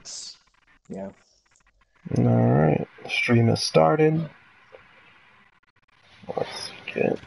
it's, yeah. Alright, stream has started. Let's get...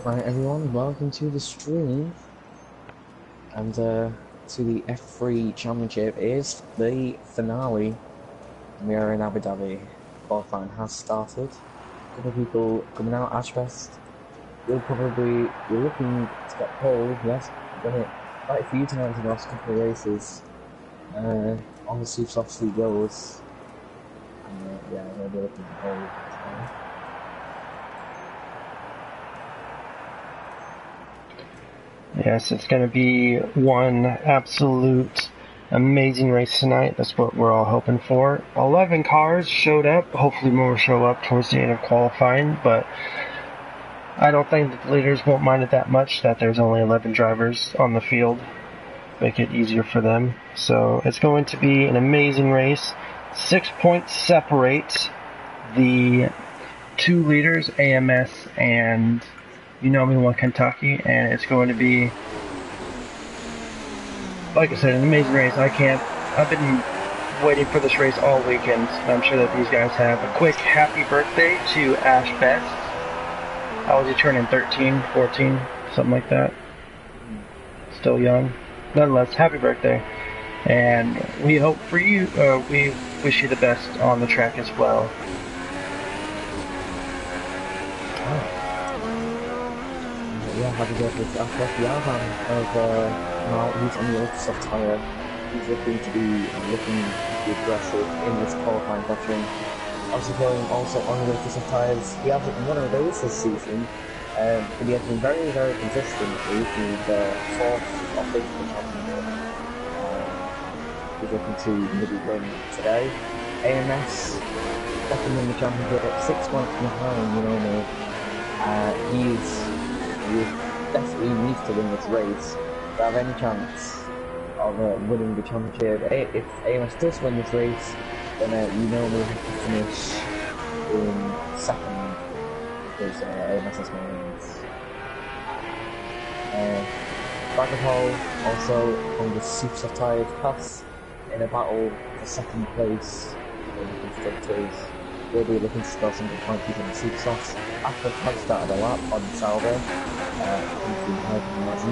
Right, everyone, welcome to the stream, and to the F3 Championship is the finale. We are in Abu Dhabi. Qualifying has started. A couple of people coming out. Ashbest will probably be looking to get pole. Yes, done it quite a few times in the last couple of races. On the super soft he goes. And yeah, they'll be looking for pole. Yes, it's going to be one absolute amazing race tonight. That's what we're all hoping for. 11 cars showed up. Hopefully more show up towards the end of qualifying, but I don't think that the leaders won't mind it that much that there's only 11 drivers on the field. Make it easier for them. So it's going to be an amazing race. 6 points separate the two leaders, AMS and UnomiWonKentucky, and it's going to be, like I said, an amazing race. I've been waiting for this race all weekend. I'm sure that these guys have. A quick happy birthday to Ash Best. How was he turning? 13, 14, something like that. Still young. Nonetheless, happy birthday. And we hope for you, we wish you the best on the track as well. Yeah, happy birthday to Ashbest. The outcome of now he's on the soft tyre. He's looking to be aggressive in this qualifying session. Obviously going also on the soft tyres. He hasn't won a race this season, but he has been very, very consistent through the fourth or fifth of the championship. He's looking to maybe win today. AMS second in the championship, 6 points behind Unomi. He definitely needs to win this race to have any chance of winning the championship. If AMS does win this race, then Unomi will have to finish in second because AMS has more wins. Bagatol also on the super soft tyre pass in a battle for second place in the constructors. We'll be looking to score some good points using the super softs. After has started a lap on Salve, he's been helping us. An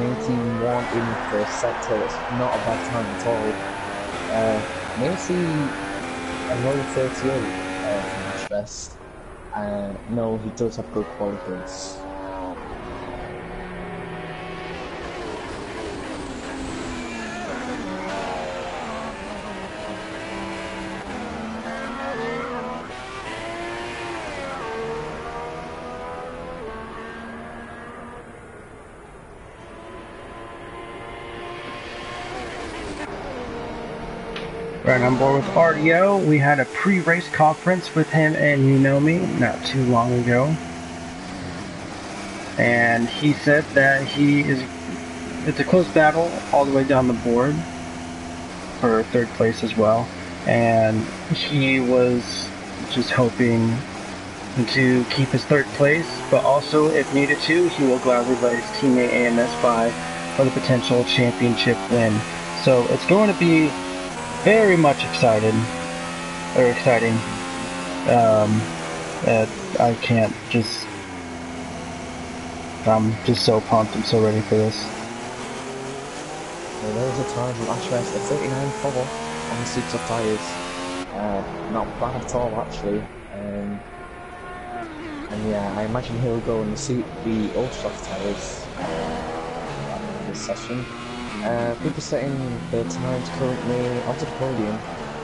18-1 in the first sector. It's not a bad time at all. Maybe see another 38 from Ashbest. No, he does have good qualities. Right on board with RDO. We had a pre-race conference with him and Unomi not too long ago. And he said that it's a close battle all the way down the board for third place as well. And he was just hoping to keep his third place, but also if needed to, he will gladly let his teammate AMS by for the potential championship win. So it's going to be very much exciting. I'm just so pumped. I'm so ready for this. There was a time from Ashley a 39.4 on the super soft tyres. Not bad at all, actually. And yeah, I imagine he'll go in the ultra soft tyres this session. People setting their times currently onto the podium.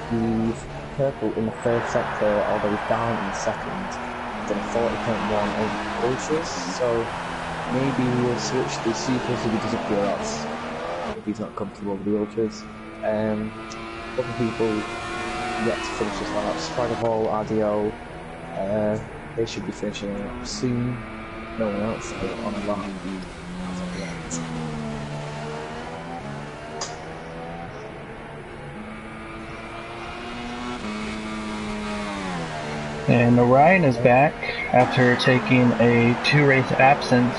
He's purple in the first sector, although he's down in the second. Done a 40.1 over ultras, so maybe we'll switch to supers if he doesn't feel that's if he's not comfortable with the ultras. Other people yet to finish his laps. Stragaball, RDO, they should be finishing up soon. No one else on a lap. And Orion is back after taking a 2-race absence.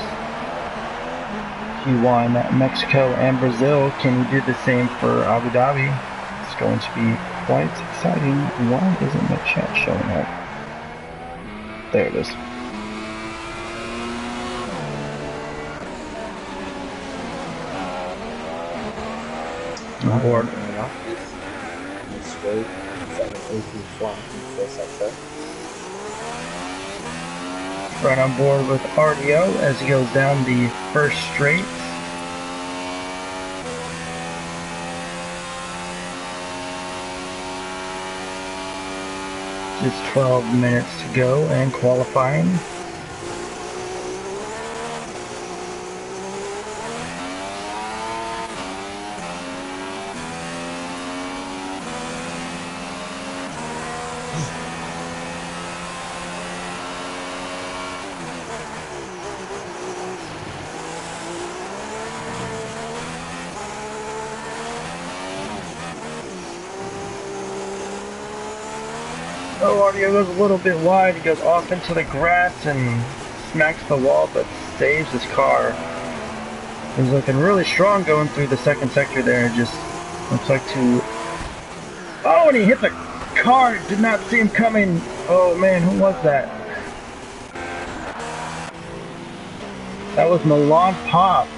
He won Mexico and Brazil. Can he do the same for Abu Dhabi? It's going to be quite exciting. Why isn't the chat showing up? There it is. On board. Straight, 780 flat in the first sector. Right on board with RDO as he goes down the first straight. Just 12 minutes to go and qualifying. Oh, RDO goes a little bit wide. He goes off into the grass and smacks the wall, but saves his car. He's looking really strong going through the second sector there. Just looks like to... Oh, and he hit the car. Did not see him coming. Oh, man, who was that? That was Milan Pop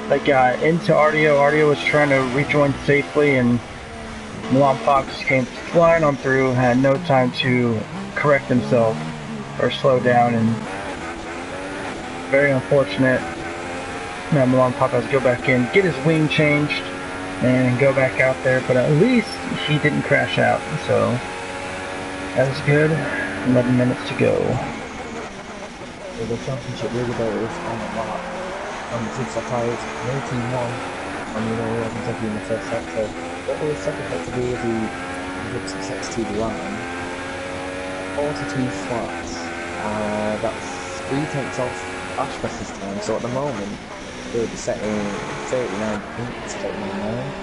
that got into RDO. RDO was trying to rejoin safely, and Milan Pop just came flying on through, had no time to correct himself or slow down, and very unfortunate. Now Milan Pop has to go back in, get his wing changed, and go back out there, but at least he didn't crash out, so that was good. 11 minutes to go. The championship really is on the lap. On the super soft tyres, no team won. And UnomiWonKentucky in the first sector. What will the second sector be if he hits the 62 line? 42 flats. That's 3 tenths off Ashba's time. So at the moment, they'll be setting 39 points, 39.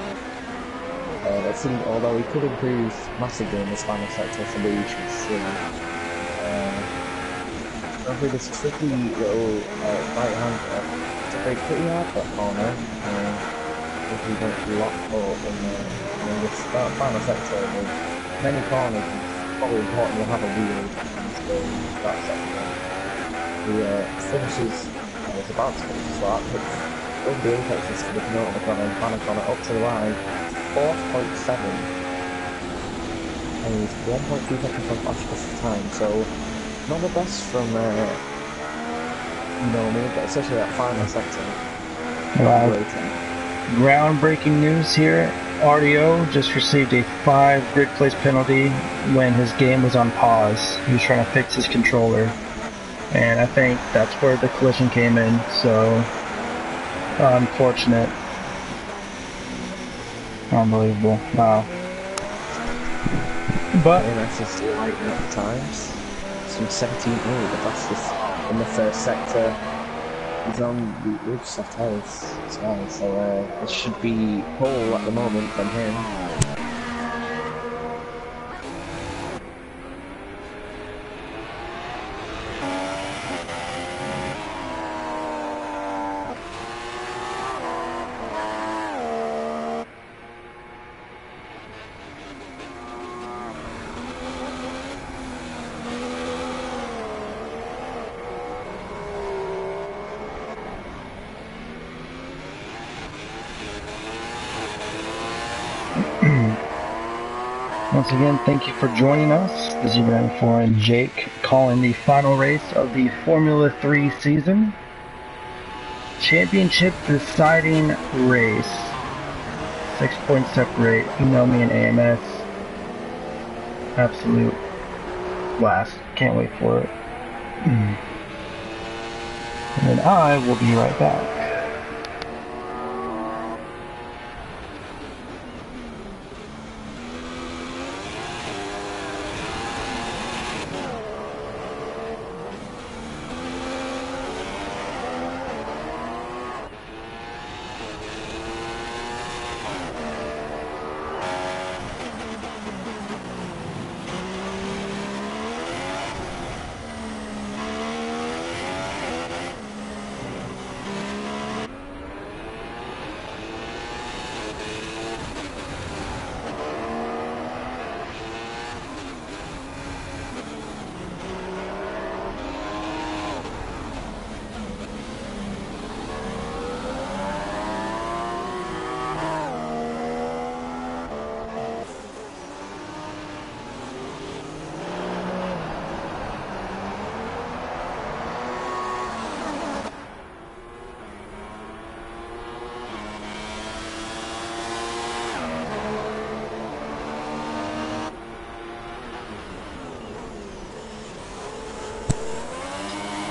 Although he could improve massively in this final sector, so we should see. Over this tricky little right hand, it's a very pretty hard that corner. If we don't lock up in this final sector with many corners, it's probably important to have a wheel in that sector. The finishes, was about to finish his lap, but over the apex is for the note on the corner and final corner up to the line, 4.7. And he's 1.2 seconds from Ashba's time, so not the best from Unomi, but especially that final sector. Wow. Groundbreaking news here. RDO just received a 5 grid place penalty when his game was on pause. He was trying to fix his controller, and I think that's where the collision came in, so unfortunate. Unbelievable. Wow. But AMS is still lighting up the times. Some 17, the fastest in the first sector. He's on the ultra soft tyres as well, so it should be pole at the moment from him. Once again, thank you for joining us. This is your man 4 and Jake calling the final race of the Formula 3 season. Championship deciding race. 6 points separate Unomi and AMS. Absolute blast. Can't wait for it. And then I will be right back.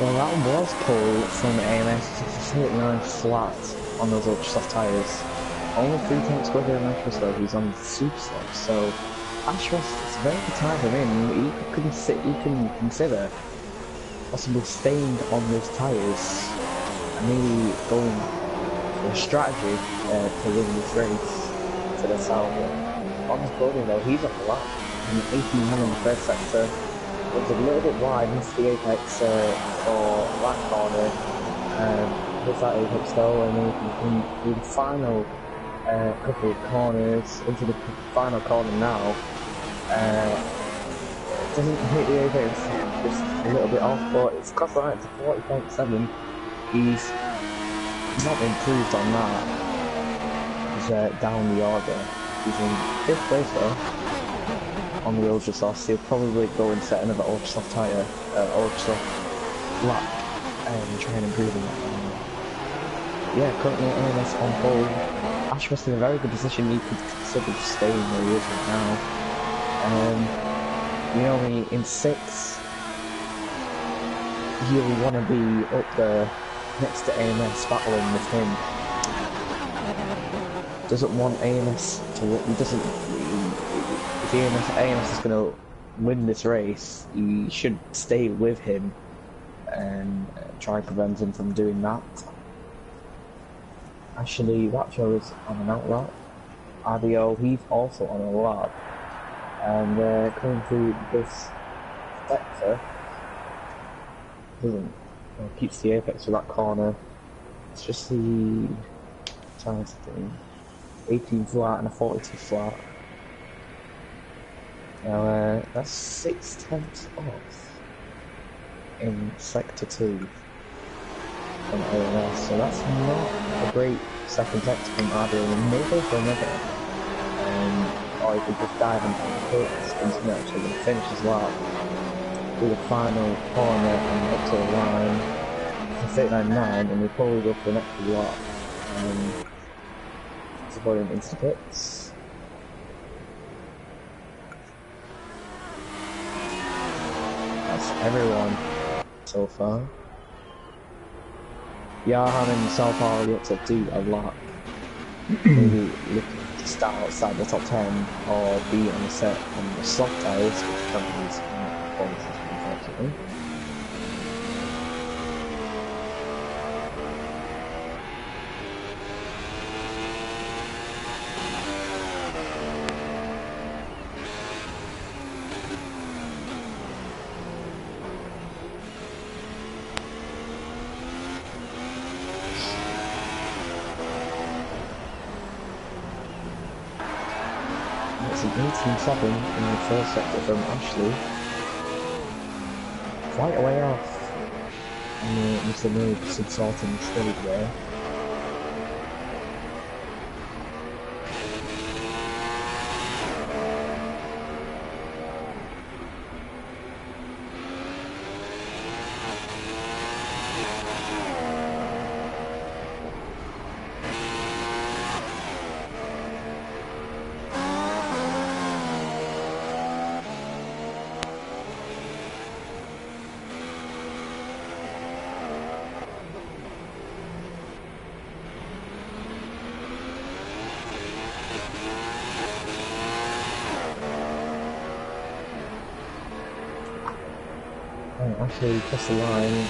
Well, that was pulled from AMS to 39 flat on those ultra soft tyres. Only 3 tenths quicker than Ashworth though, who's on the super soft. So Ashworth, it's a very good time for him. You can consider possibly staying on those tyres and maybe going for a strategy to win this race to the south. On the podium though, he's on the lap. 18-1 in the first sector. It was a little bit wide, missed the apex for that corner. Hits that apex though, and then in the final couple of corners, into the final corner now. Doesn't hit the apex, just a little bit off, but it's got right to 40.7. He's not improved on that. He's down the order. He's in 5th place though. On the ultra soft, he'll probably go and set another ultra soft tyre, ultra soft lap, and try and improve on that. Yeah, currently AMS on pole. Ashworth's in a very good position. He could consider just staying where he is right now. You know, in 6th, he'll want to be up there next to AMS, battling with him. Doesn't want AMS to. He doesn't. If AMS is going to win this race, he should stay with him and try and prevent him from doing that. AshleyBacho is on an outlap. Adio, he's also on a lap. And coming through this sector, keeps the apex of that corner. It's just the trying to think. 18 flat and a 42 flat. Now that's 6 tenths off in sector 2 from AMS, so that's not a great second sector from Adrian, and maybe for another. Or you could just dive into the pits and snatch and finish as well. Do the final corner and up to the line to 39.9, and we probably go for the next lot. Avoiding into the pits. That's everyone so far. Yahan and Salpar look to do a lot. Maybe looking to start outside the top 10 or be on the set on the soft tyres, which companies policies unfortunately. It's an 18-7 in the first sector from Ashley. Quite a way off. And Mr. Move subsorting stage there. Actually crossed the line,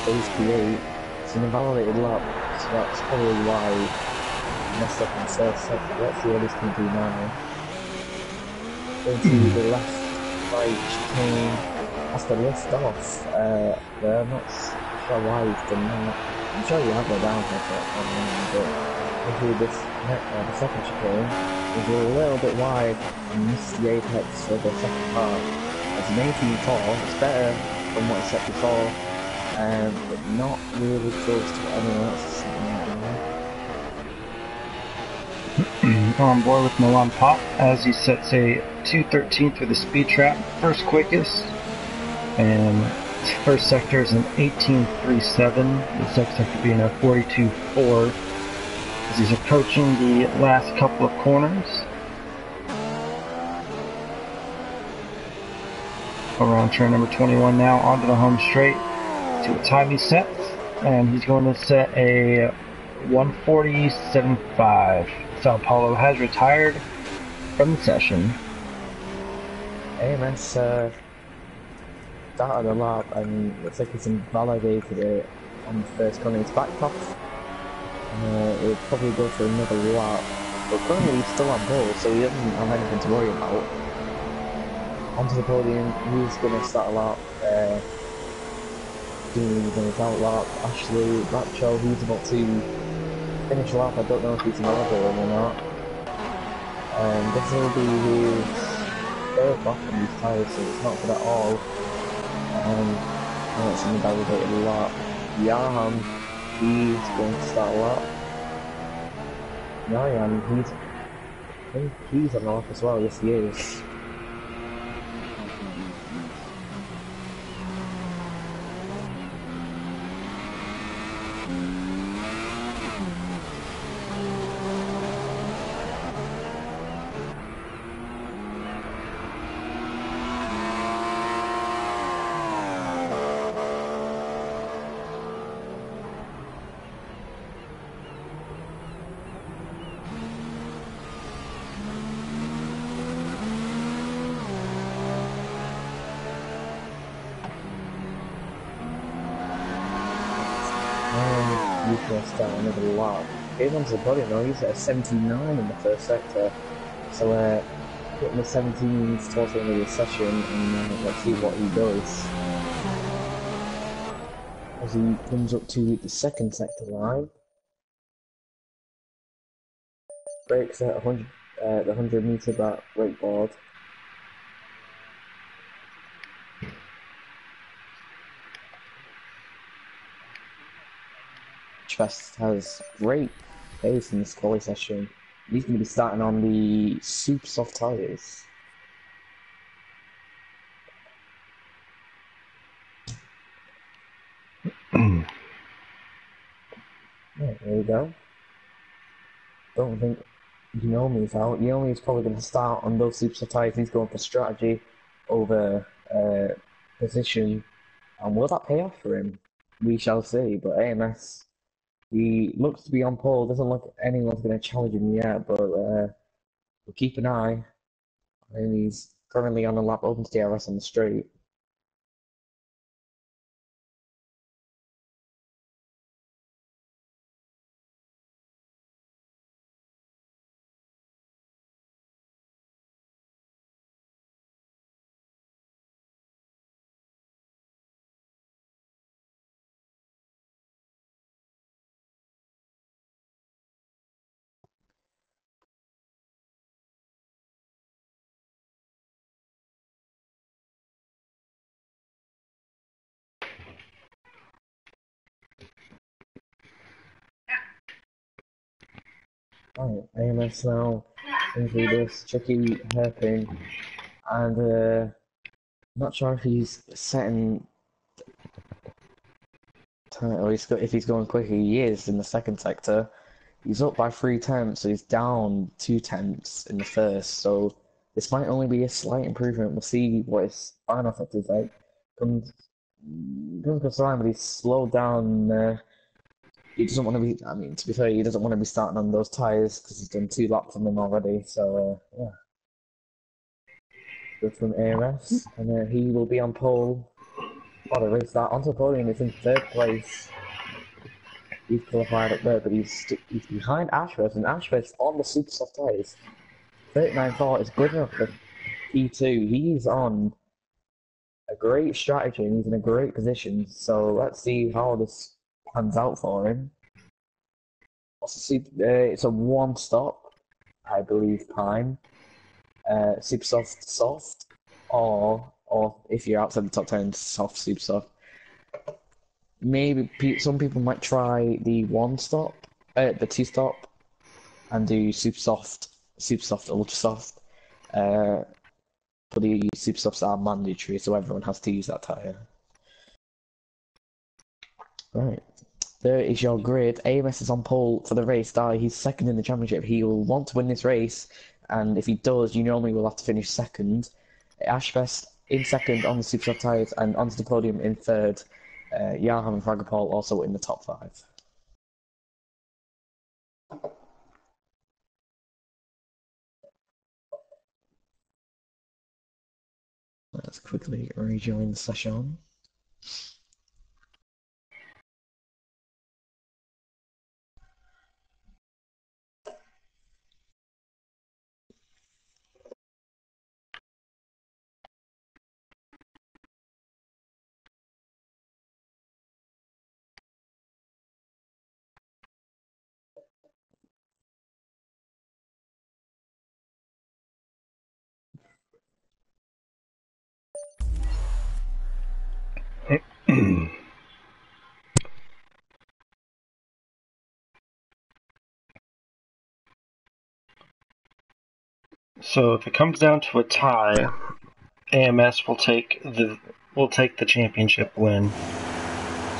stays P8. It's an invalidated lap, so that's probably why he messed up in the first sector. Let's see what he's going to do now. Going to the left, right chicane. That's the lift off. I'm not sure why he's done that. I'm sure you have the downhill for that, but hopefully the second chicane is a little bit wide and missed the apex for the second part. It's an 18 tall, it's better from what I said before, but not really close to what anyone else is doing. On board with Milan Pop as he sets a 2:13 through the speed trap, first quickest, and his first sector is an 18.37, the second sector being a 42.4 as he's approaching the last couple of corners. Around turn number 21 now, onto the home straight to a time he sets, and he's going to set a 1:47.5. Sao Paulo has retired from the session. AMS started a lap and looks like he's invalidated it on the first corner. He's backed off. It'll probably go for another lap, but currently he's still on pole, so he doesn't have anything to worry about. Onto the podium, he's going to start a lap, doing his out lap. AshleyBacho, he's about to finish a lap. I don't know if he's invalidated or not. This will be his third lap on these tyres, so it's not good at all. It's an invalidated lap. He's going to start a lap. I think he's on the lap as well, yes he is. Start another lap. Getting onto the podium now, he's at a 79 in the first sector, so getting the 17s towards the end of the session, and let's see what he does as he comes up to the second sector line. Brakes at 100, the 100-meter back brake board. Trust has great pace in this quali session. He's going to be starting on the super soft tyres. There we go. Don't think Unomi's out. Unomi is probably going to start on those super soft tyres. He's going for strategy over position. And will that pay off for him? We shall see. But AMS, he looks to be on pole. Doesn't look like anyone's going to challenge him yet, but we'll keep an eye. And he's currently on a lap open to DRS on the straight. Right, AMS now into this tricky hairpin, and not sure if he's setting time or if he's going quicker. He is in the second sector. He's up by 3 tenths, so he's down 2 tenths in the first. So this might only be a slight improvement. We'll see what his final sector is like. Comes across the line, but he's slowed down. He doesn't want to be, I mean, to be fair, he doesn't want to be starting on those tyres because he's done 2 laps on them already, so, yeah. Good from AMS, and he will be on pole Oh, the race that Ontothepodium is in third place. He's qualified up there, but he's behind Ashworth, and Ashworth's on the super soft tyres. 39.4 is good enough for P2. He's on a great strategy and he's in a great position. So let's see how this pans out for him. It's a one stop, I believe, time. Super soft, or if you're outside the top 10, soft, super soft. Maybe some people might try the one stop, the two stop, and do super soft, ultra soft. But the super softs are mandatory, so everyone has to use that tyre. Right. There is your grid. AMS is on pole for the race. He's second in the championship. He will want to win this race, and if he does, Unomi will have to finish second. Ashfest in second on the super soft tyres, and onto the podium in third. Yarham and Fragapol also in the top 5. Let's quickly rejoin the session. So if it comes down to a tie, AMS will take the championship win.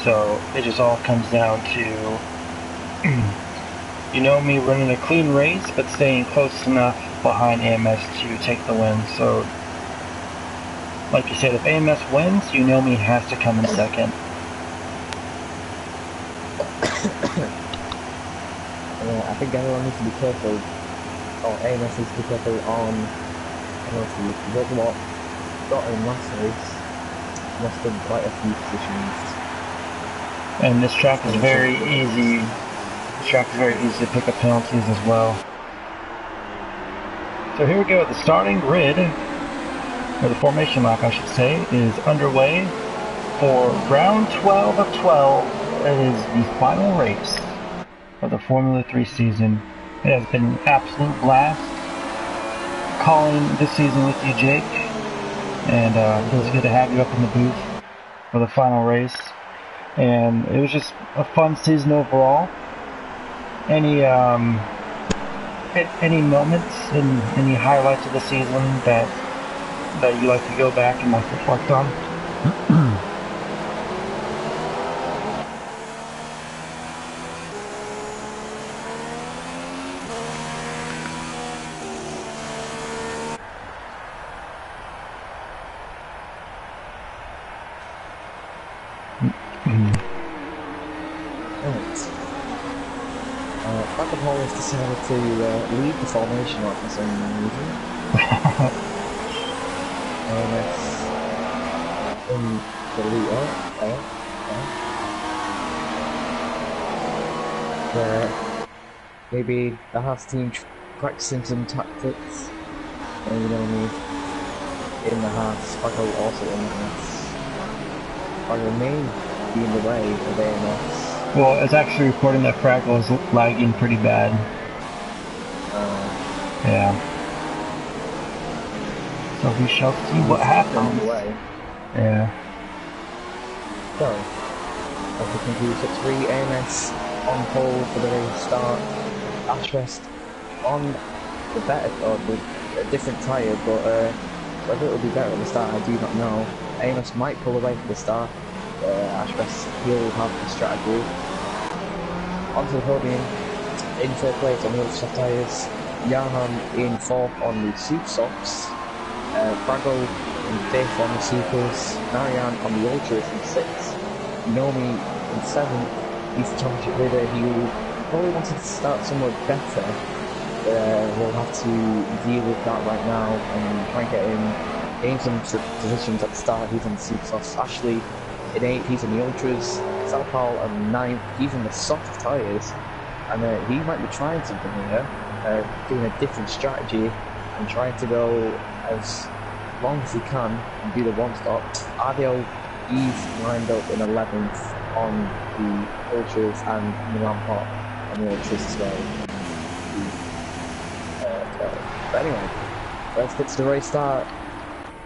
So it just all comes down to Unomi running a clean race, but staying close enough behind AMS to take the win. So, like you said, if AMS wins, Unomi has to come in second. I think everyone needs to be careful, or AMS needs to be careful on penalties. Because what got in last race lost in quite a few positions. And this track is very easy. This track is very easy to pick up penalties as well. So here we go. The starting grid, or the formation lap, I should say, is underway for round 12 of 12. It is the final race of the Formula 3 season. It has been an absolute blast calling this season with you, Jake. And it was good to have you up in the booth for the final race. And it was just a fun season overall. Any moments and any highlights of the season that you like to go back and like reflect on? Fragapol has decided to leave the formation like for some reason. AMS in the leader. Maybe the Haas team practicing some tactics. And in the Haas, Fragapol also in the Haas. Fragapol may be in the way of AMS. Well, it's actually reporting that Fraggle is lagging pretty bad. Yeah. So we shall see what happens. Yeah. So, as we conclude set 3, AMS on pole for the race start. Ashfest on the better, or a different tyre, but whether it will be better at the start, I do not know. AMS might pull away from the start. Ashfest, he'll have the strategy. Onto the podium, in third place on the ultra soft tyres. Yarham in fourth on the super softs. Fraggle in fifth on the supers. Marianne on the ultras in sixth. Unomi in seventh. He's the championship leader. He probably wanted to start somewhere better. He'll have to deal with that right now and try and get in some positions at the start. He's on the super softs. Ashley in 8th, he's in the Ultras. Sao Paulo at 9th, he's in the soft tyres. And he might be trying something here, doing a different strategy and trying to go as long as he can and do the one-stop. Adio, he's lined up in 11th on the Ultras and Milan Pot on the Ultras as well. But anyway, let's get to the race start.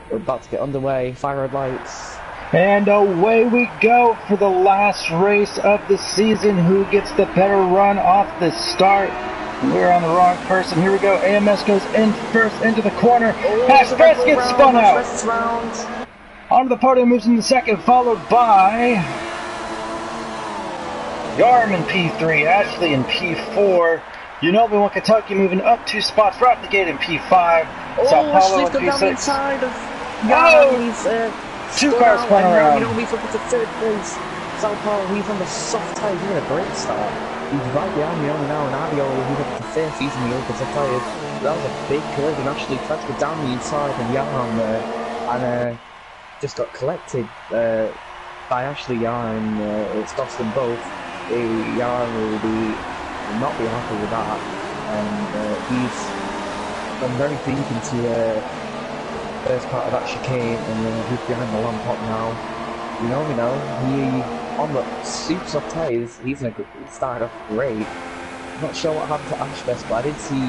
We're about to get underway, fire red lights. And away we go for the last race of the season. Who gets the better run off the start? We're on the wrong person. Here we go. AMS goes in first into the corner. Ashbest gets spun out. Onto the podium, moves in the second, followed by Yarm in P3, Ashley in P4. UnomiWonKentucky moving up 2 spots right at the gate in P5. Sao Paulo in P6. Oh! 2 cars spun around. Unomi's up to 3rd place. Sao Paulo, he's on the soft tyres. He's in a great start. He's right behind Unomi now, and Adio, he's up to 5th. He's in the open tyres. That was a big collision. Actually, tried to go down the inside and Yarm there, and just got collected by Ashley Yarm. It's cost them both. Yarm will not be happy with that, and he's gone very deep into first part of that chicane, and then he's behind the lamp pot now. Unomi now, he on the super soft tyres, he's in a good start off great. I'm not sure what happened to Ashbest, but I did see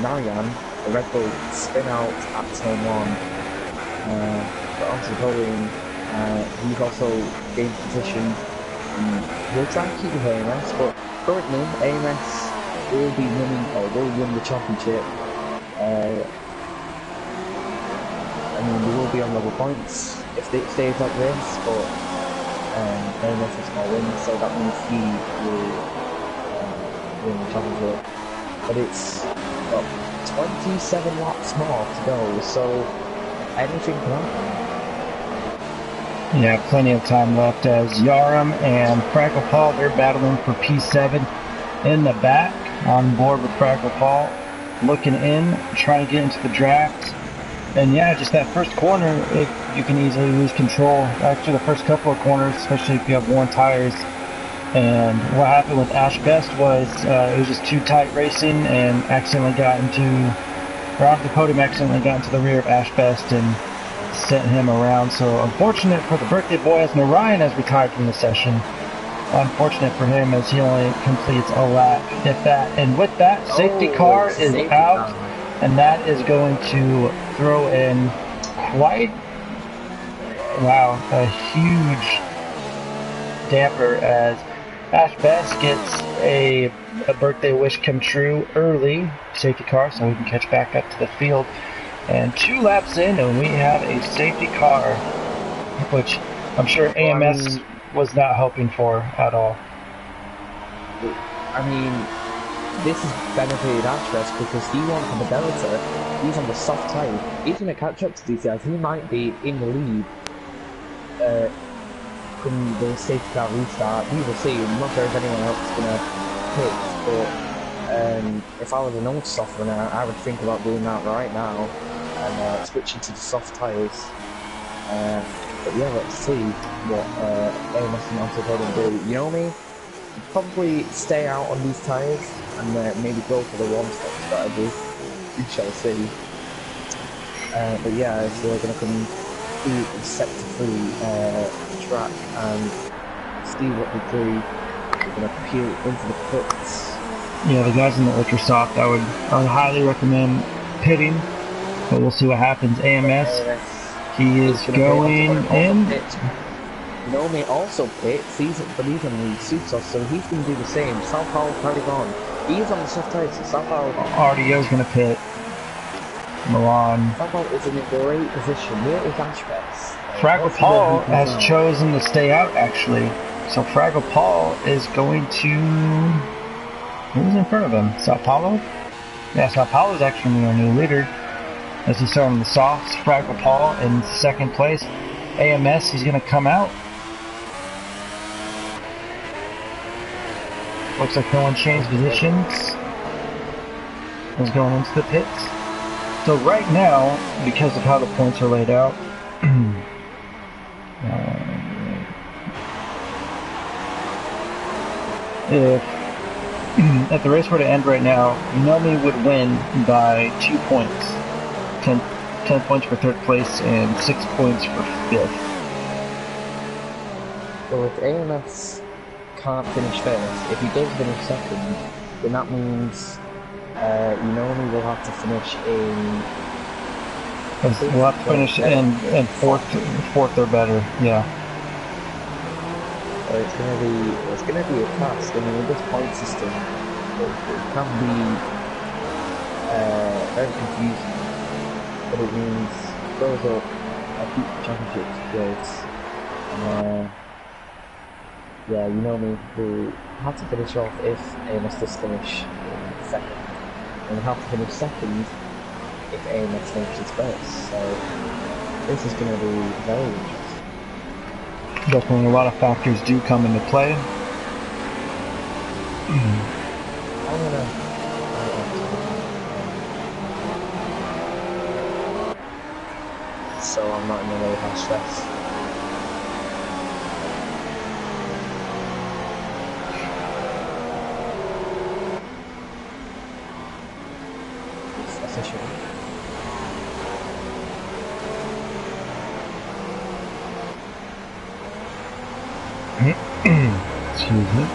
Narayan, the Red Bull, spin out at turn 1. But onto the podium, he's also gained position. He'll try and keep with AMS, but currently AMS will be winning, or will win the championship. I mean, they will be on level points if it stays like this, but AMS is going to win, so that means he will win the championship. But it's got 27 laps more to go, so anything can happen. Yeah, plenty of time left as Yaram and Fraggle Paul, they're battling for P7 in the back, on board with Fraggle Paul, looking in, trying to get into the draft. And yeah, just that first corner, you can easily lose control. Actually, the first couple of corners, especially if you have worn tires. And what happened with Ashbest was it was just too tight racing and accidentally got into, or onto the podium, accidentally got into the rear of Ashbest and sent him around. So unfortunate for the birthday boy, as Narayan has retired from the session. Unfortunate for him as he only completes a lap, if that. And with that, safety car is out, and that is going to throw in quite, wow, a huge damper as Ashbest gets a birthday wish come true early, safety car, so he can catch back up to the field. And 2 laps in, and we have a safety car, which I'm sure AMS was not hoping for at all. I mean, this has benefited Ashbest because he won for the Delta. He's on the soft tyre. He's going to catch up to these guys. He might be in the lead from the safety car restart. We will see. I'm not sure if anyone else is going to hit, but if I was an old soft runner, I would think about doing that right now and switching to the soft tyres. But yeah, let's see what AMS and Ontothepodium do. Unomi probably stay out on these tyres and maybe go for the one-stop strategy. We shall see. But yeah, so we're going to come to the Sector 3 track and see what we do. We're going to peel into the pits. Yeah, the guys in the Ultra Soft, I would highly recommend pitting, but we'll see what happens. AMS, he is going in. Unomi also pits, but he's on the super soft, so he's going to do the same. Sao Paulo carries on. He's on the soft tyres, so Sao Paulo. RDO's going to pit. Milan. Sao Paulo is in a great position. Where is Ashbest? Fraggle Paul has chosen to stay out, actually. So Fraggle Paul is going to... Who's in front of him? Sao Paulo? Yeah, Sao Paulo is actually our new leader. As he's starting the softs, Fraggle Paul in second place. AMS, he's going to come out. Looks like no one changed positions. He's going into the pits. So right now, because of how the points are laid out, if if the race were to end right now, Unomi would win by 2 points. 10 points for third place and 6 points for fifth. Well, if AMS can't finish first, if he does finish second, then that means Unomi will have to finish in. We'll have to finish in fourth or better. Yeah. So it's gonna be a task. I mean, with this point system, it can be very confusing. But it means goes up, keep the championship close, and yeah, Unomi will have to finish off if AMS does finish in second, and have to finish second if AMS finishes first. So this is going to be very interesting. Definitely, a lot of factors do come into play. I'm gonna. So I'm not in the really high stress. It's official. Excuse me.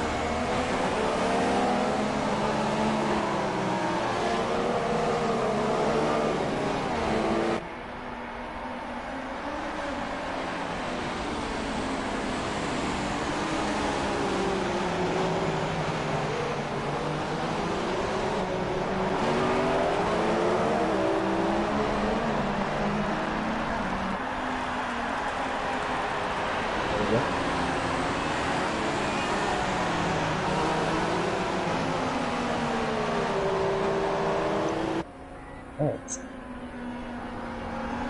Right.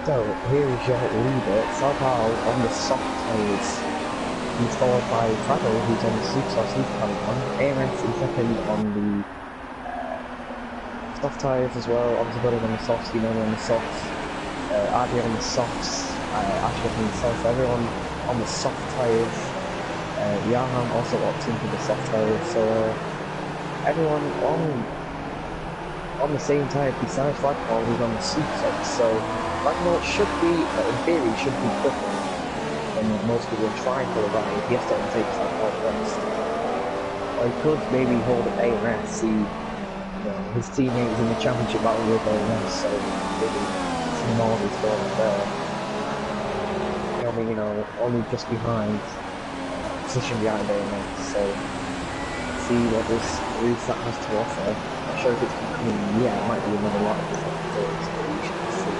So here is your leader, Salpao on the soft tyres. He's followed by Prado, who's on the super one. AMS is second on the soft tyres as well. Ontothepodium on the softs, Unomi on the softs, RD on the softs, Ashley on the softs. Everyone on the soft tyres. Yahan also opting for the soft tyres. So everyone on the same tyre besides Flagpole, who's on the super softs. So Flagpole should be, in theory, should be quicker than most people are trying for the ride. He has to take Flagpole first. Or he could maybe hold up AMS, see his teammates in the championship battle with AMS, so maybe some more of his thought there. Only just behind, position behind AMS, so let's see what this reset has to offer. Not sure if it's becoming, yeah, it might be another lot of different things, but we shall see.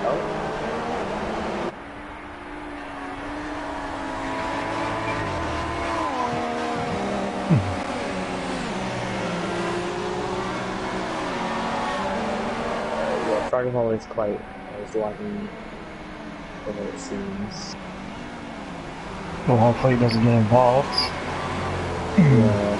Oh. Dragon Ball is lagging from what it seems. Well, hopefully he doesn't get involved. Yeah.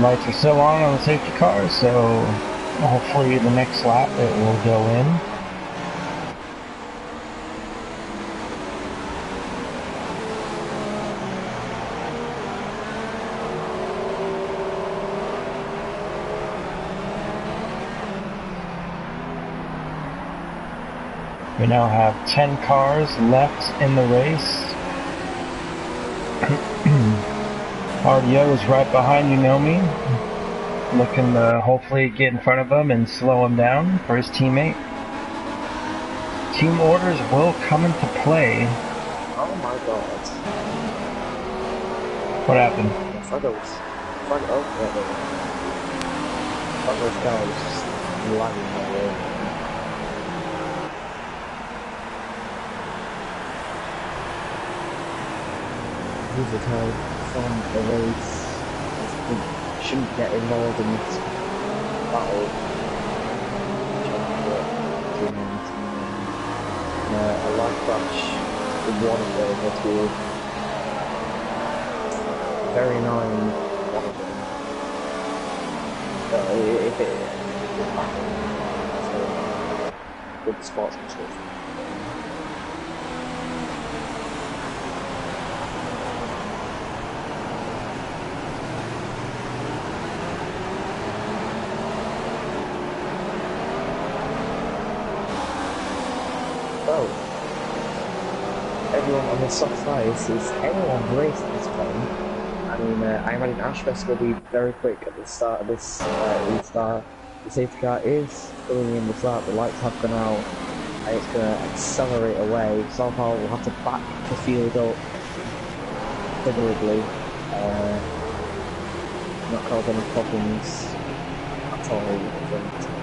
Lights are still on the safety car, so hopefully the next lap it will go in. We now have 10 cars left in the race. RDO is right behind Unomi, looking to hopefully get in front of him and slow him down for his teammate. Team orders will come into play. Oh my god. What happened? Those guys just lagging my way. he's retired from the race. He shouldn't get involved in this battle. A light crash in one of them that will very annoying one of them. If it so good sportsmanship. Well, everyone on the soft ice, is anyone racing at this point? I mean, I imagine Ashfest will be very quick at the start of this restart. The safety car is filling in the start, the lights have gone out, and it's going to accelerate away. Somehow will have to back the field up considerably, not cause any problems at all, I think.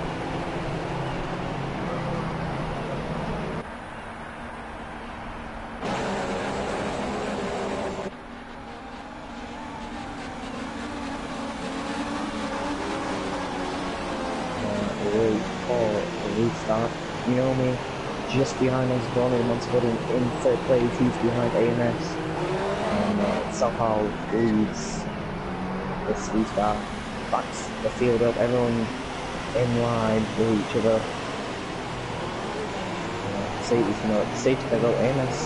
Restart. Unomi just behind Ontothepodium in third place. He's behind AMS, and somehow leads this restart. Backs the field up. Everyone in line with each other. Safety car go AMS.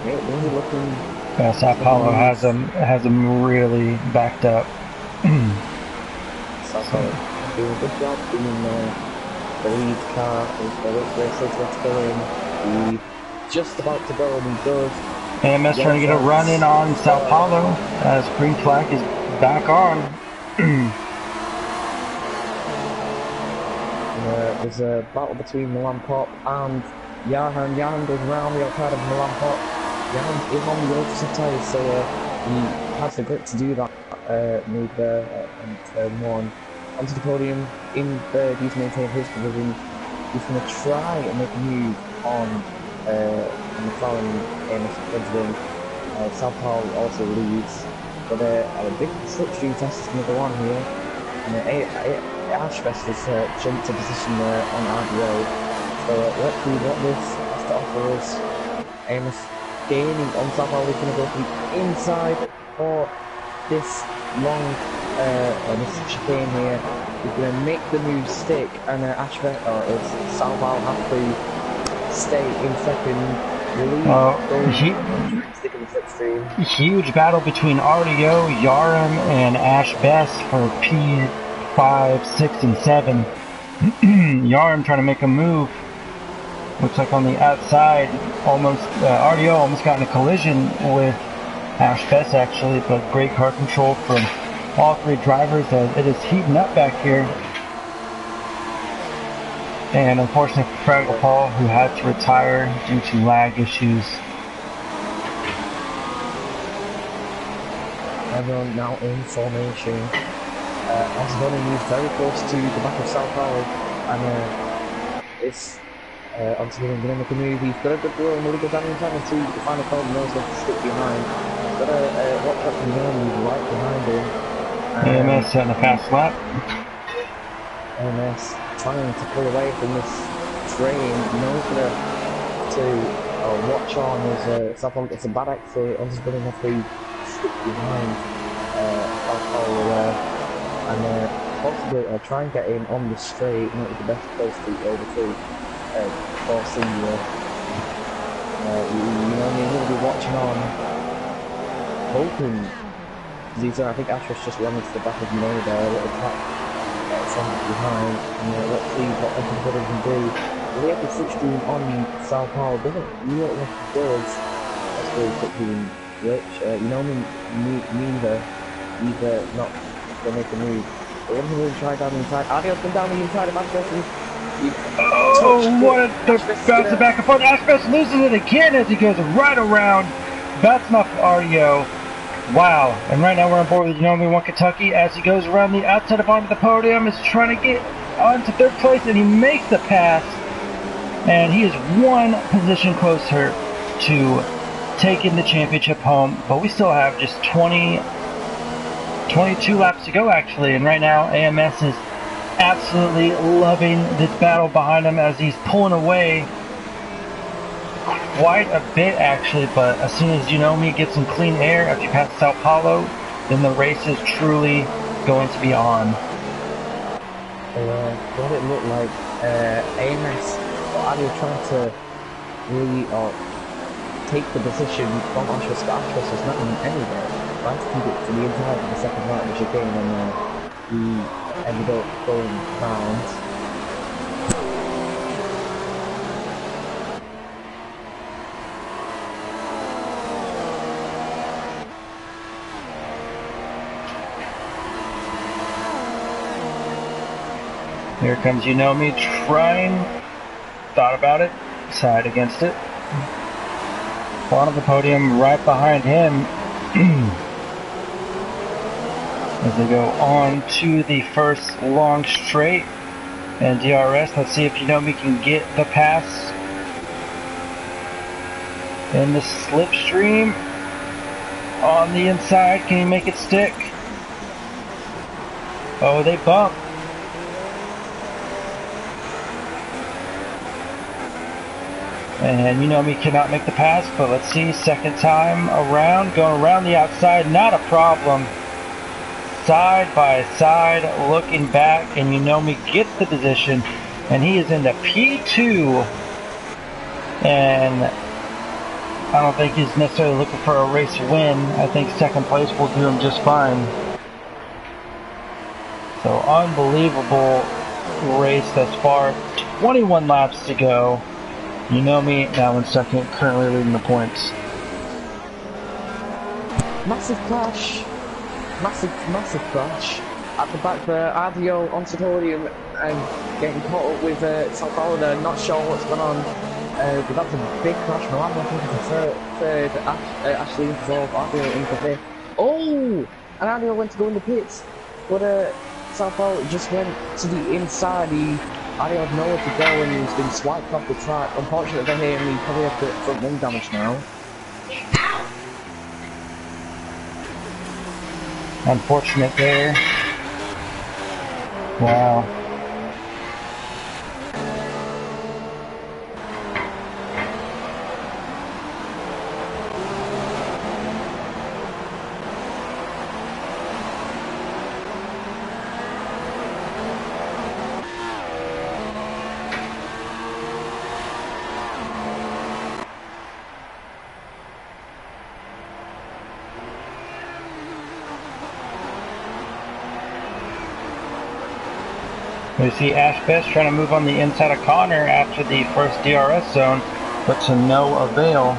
Really looking. Sao Paulo has them really backed up. Sao Paulo doing a good job being the lead car is let's go in. He's just about to go and he does. AMS trying to get a run in on Sao Paulo as green flag is back on. There's a battle between Milan Pop and Jahan. Jahan goes round the outside of Milan Pop. Jahan is on the opposite side, so he has the grip to do that move there and turn one. Onto the podium in third, he's maintained his position. He's going to try and make a move on McLaren in President. Sao Paulo also leads, but a big slipstream test is going to go on here. And Ashfest has jumped to position there on RDO. So let's see what this has to offer us. AMS gaining on Sao Paulo, is going to go to the inside for this long this chicane here. He's going to make the move stick, and Sao Paulo have to stay in second. Stick in the slipstream. Huge battle between RDO, Yaram, and Ash Best for P5, 6, and 7. Yaram trying to make a move. Looks like on the outside, almost RDO almost got in a collision with Ash Best actually, but great car control from all three drivers as it is heating up back here. And unfortunately for Fraggle Paul, who had to retire due to lag issues. Everyone now in formation. Ontothepodium moves very close to the back of Sao Paulo, and it's Ontothepodium going to make a move. He's got a good run, really good down in time to the final call, knows what to stick behind. Got a watch out from Unomi right behind him. AMS setting a fast lap. AMS trying to pull away from this train. Knows to watch on as Sao Paulo gets a bad exit. Ontothepodium have to stick behind Sao Paulo there, and possibly try and get in on the straight. Not the best place to overtake for senior. He'll be watching on, hoping. I think Ashfest just ran into the back of Unomi there, a little tap from behind, and let's see what Ontothepodium can do. We have the slipstream on Sao Paulo, doesn't look like it does. That's really quickly glitch. Unomi neither not going to make a move. But what really try down the inside. Adio's been down the inside of Ashfest. What a bounce back and forth. Ashfest loses it again as he goes right around, bouncing off RDO. Wow, and right now we're on board with UnomiWonKentucky as he goes around the outside of Ontothepodium, is trying to get onto third place, and he makes the pass, and he is one position closer to taking the championship home, but we still have just 22 laps to go actually, and right now AMS is absolutely loving this battle behind him as he's pulling away quite a bit actually, but as soon as Unomi gets some clean air after you pass Sao Paulo, then the race is truly going to be on. What it looked like, AMS are trying to really take the position from Ashras, but Ashras was not in anywhere. Trying to keep it to the inside of the second lap, which again, and he ended up going round. Here comes Unomi trying, thought about it, decided against it. Ontothepodium right behind him as they go on to the first long straight. And DRS, let's see if Unomi can get the pass in the slipstream on the inside. Can he make it stick? Oh, they bump. And Unomi cannot make the pass, but let's see, second time around, going around the outside, not a problem. Side by side, looking back, and Unomi gets the position, and he is into P2. And I don't think he's necessarily looking for a race win. I think second place will do him just fine. So unbelievable race thus far, 21 laps to go. Unomi now in second, currently leading the points. Massive crash. Massive crash. At the back there, Adio onto the podium and getting caught up with Sao Paulo there, not sure what's going on. But that's a big crash. Milan, I think, is the third. Ashley into fourth, Adio into fifth. Oh! And Adio went to go in the pits. But Sao Paulo just went to the inside. Adio had nowhere to go and he's been swiped off the track. Unfortunately for him, he probably has the front wing damage now. Unfortunate there. Wow. We see AshleyBacho trying to move on the inside of Connor after the first DRS zone, but to no avail.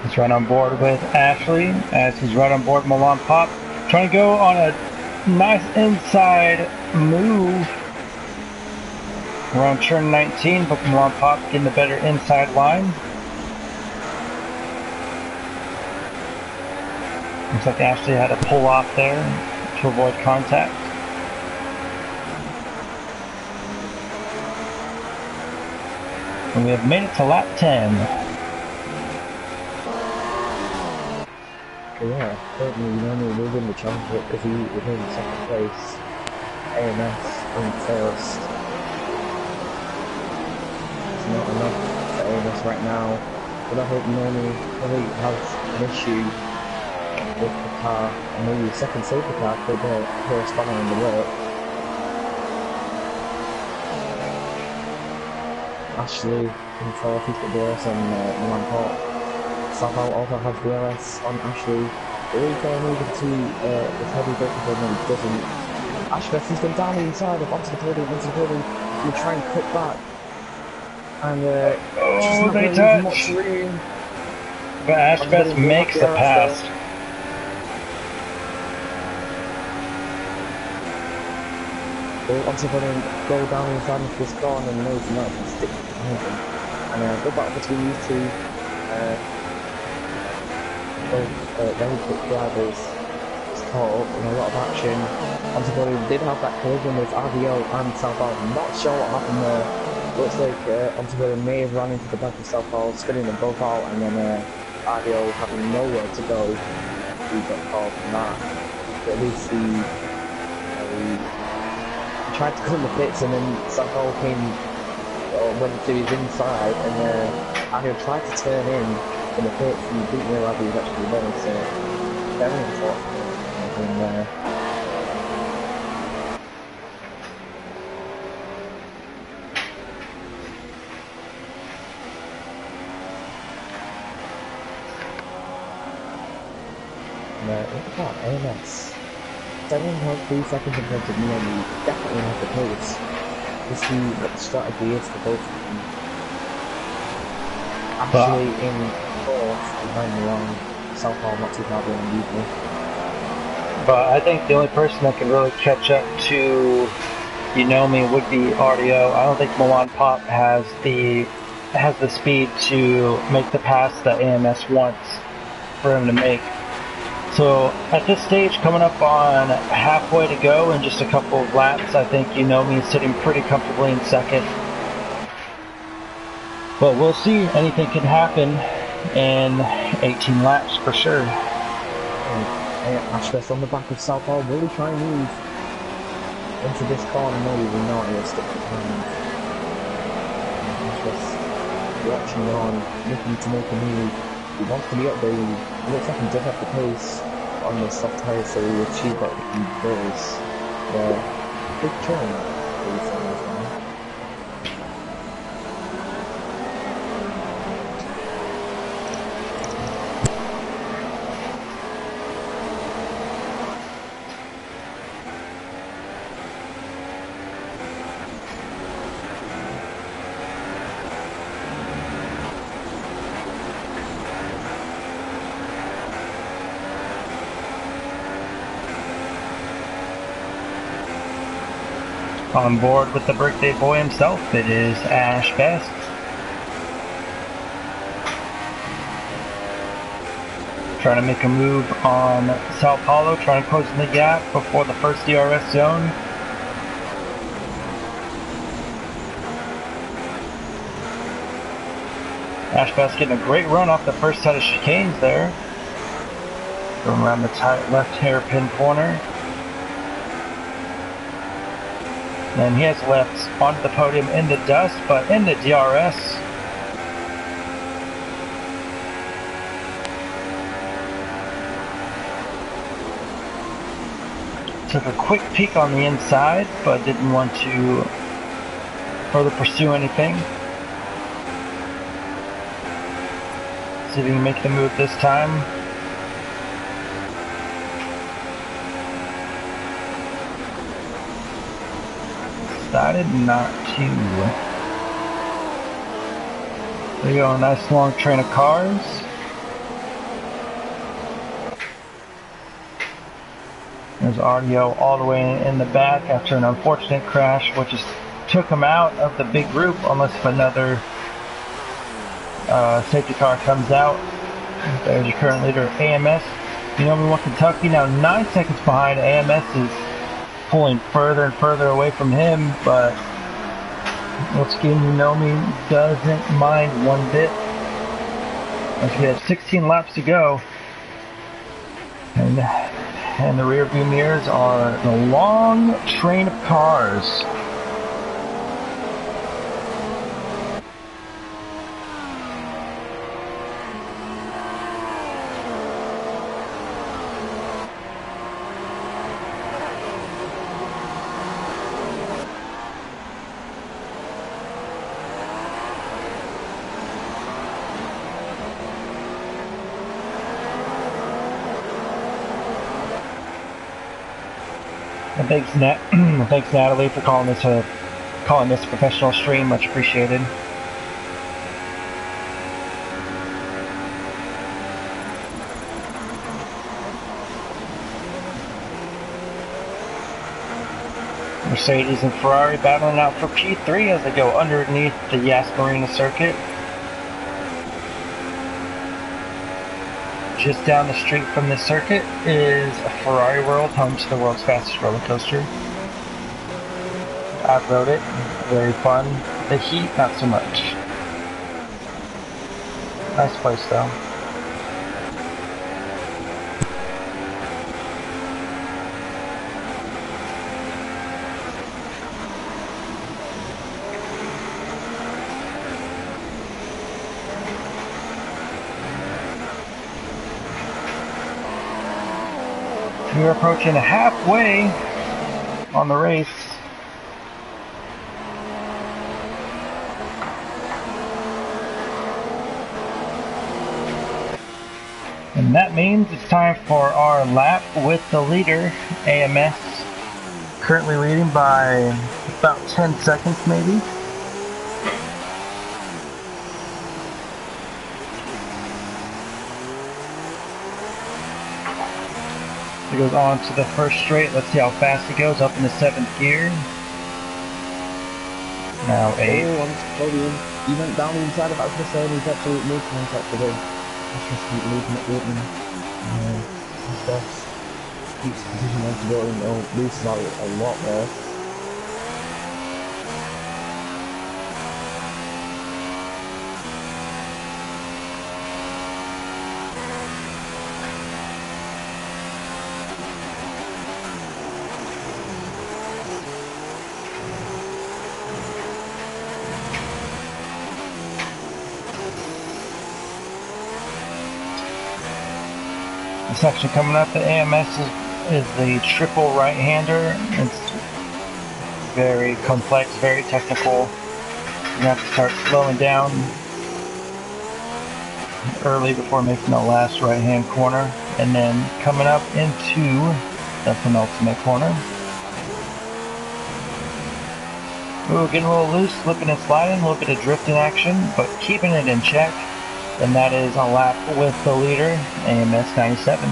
He's right on board with Ashley as he's right on board Milan Pop. Trying to go on a nice inside move around turn 19, but Milan Pop getting the better inside line. Looks like Ashley had to pull off there to avoid contact. And we have made it to lap 10. Yeah, certainly Unomi will win the championship because he was in second place. AMS in first. It's not enough for AMS right now, but I hope Unomi probably has an issue with the car, and maybe a second safety car could put a spanner in the work. Ashley in fourth, he's got DRS on Milan Pop. Sao also has DRS on Ashley. Really going over to this heavy braking for him, he doesn't. AshleyBacho, he's gone down the inside of onto the podium, he'll try and cut back. and just Oh, not they going to leave much touch. room. But Ashbest Ontothepodium did have makes the the RS though. pass. Will Ontothepodium go down inside into this corner and knows not can stick behind him, and go back between these two. Very quick drivers was caught up in a lot of action. Ontothepodium did have that collision with RVO and Southall. Not sure what happened there. Looks like Ontothepodium may have run into the back of Southall, spinning them both out, and then RVO having nowhere to go. He got caught from that. But at least he tried to cut the pits, and then Southall went to his inside, and RVO tried to turn in the pits, and he didn't realise he was actually there, so very unfortunate in there. Look at that, AMS. 7.3 seconds in front of Unomi, definitely have the pace. We'll see what the strategy is for both of them. Ashley in fourth, behind me on Southall, not too far behind either. But I think the only person that can really catch up to Unomi would be RDO. I don't think Milan Pop has the speed to make the pass that AMS wants for him to make. So at this stage, coming up on halfway to go in just a couple of laps, I think Unomi is sitting pretty comfortably in second. But we'll see. Anything can happen in 18 laps for sure. Ashbest on the back of Southall. Will he try and move into this corner? No, he will not. He'll stick behind. Ashbest watching on, looking to make a move. He wants to be up there. It looks like he does have the pace on the soft tyres, so he will achieve that if he does. Big turn for this one as well. On board with the birthday boy himself, it is Ashbest. Trying to make a move on Sao Paulo, trying to close the gap before the first DRS zone. Ashbest getting a great run off the first set of chicanes there. Going around the tight left hairpin corner. And he has left onto the podium in the dust, but in the DRS. Took a quick peek on the inside, but didn't want to further pursue anything. See if he can make the move this time. Decided not to. There you go, a nice long train of cars. There's audio all the way in the back after an unfortunate crash, which just took him out of the big group unless if another safety car comes out. There's your current leader, AMS. UnomiWonKentucky now 9 seconds behind. AMS is pulling further and further away from him, but once again, Unomi doesn't mind one bit. As we have 16 laps to go, and the rear view mirrors are a long train of cars. And thanks Natalie for calling this a professional stream. Much appreciated. Mercedes and Ferrari battling out for P3 as they go underneath the Yas Marina circuit. Just down the street from this circuit is a Ferrari World, home to the world's fastest roller coaster. I've rode it, very fun. The heat, not so much. Nice place though. We're approaching halfway on the race. And that means it's time for our lap with the leader, AMS. Currently leading by about 10 seconds maybe. It goes on to the first straight. Let's see how fast it goes. Up in the 7th gear. Now 8. Oh, Ontothepodium. He went down the inside of Ashley saying he's actually made contact with him. Ashley's keep leading at the opening. His best keeps the position on to go and loses out a lot there. The section coming up, the AMS is the triple right-hander. It's very complex, very technical. You have to start slowing down early before making the last right-hand corner, and then coming up into the penultimate corner. Ooh, getting a little loose, slipping and sliding, a little bit of drifting action, but keeping it in check. And that is a lap with the leader, AMS 97.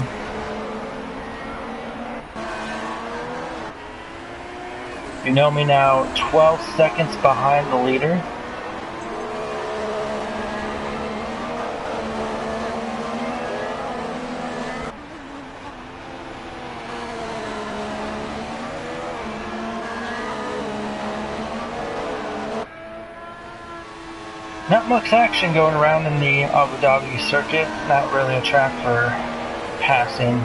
Unomi now 12 seconds behind the leader. Not much action going around in the Abu Dhabi circuit. Not really a track for passing,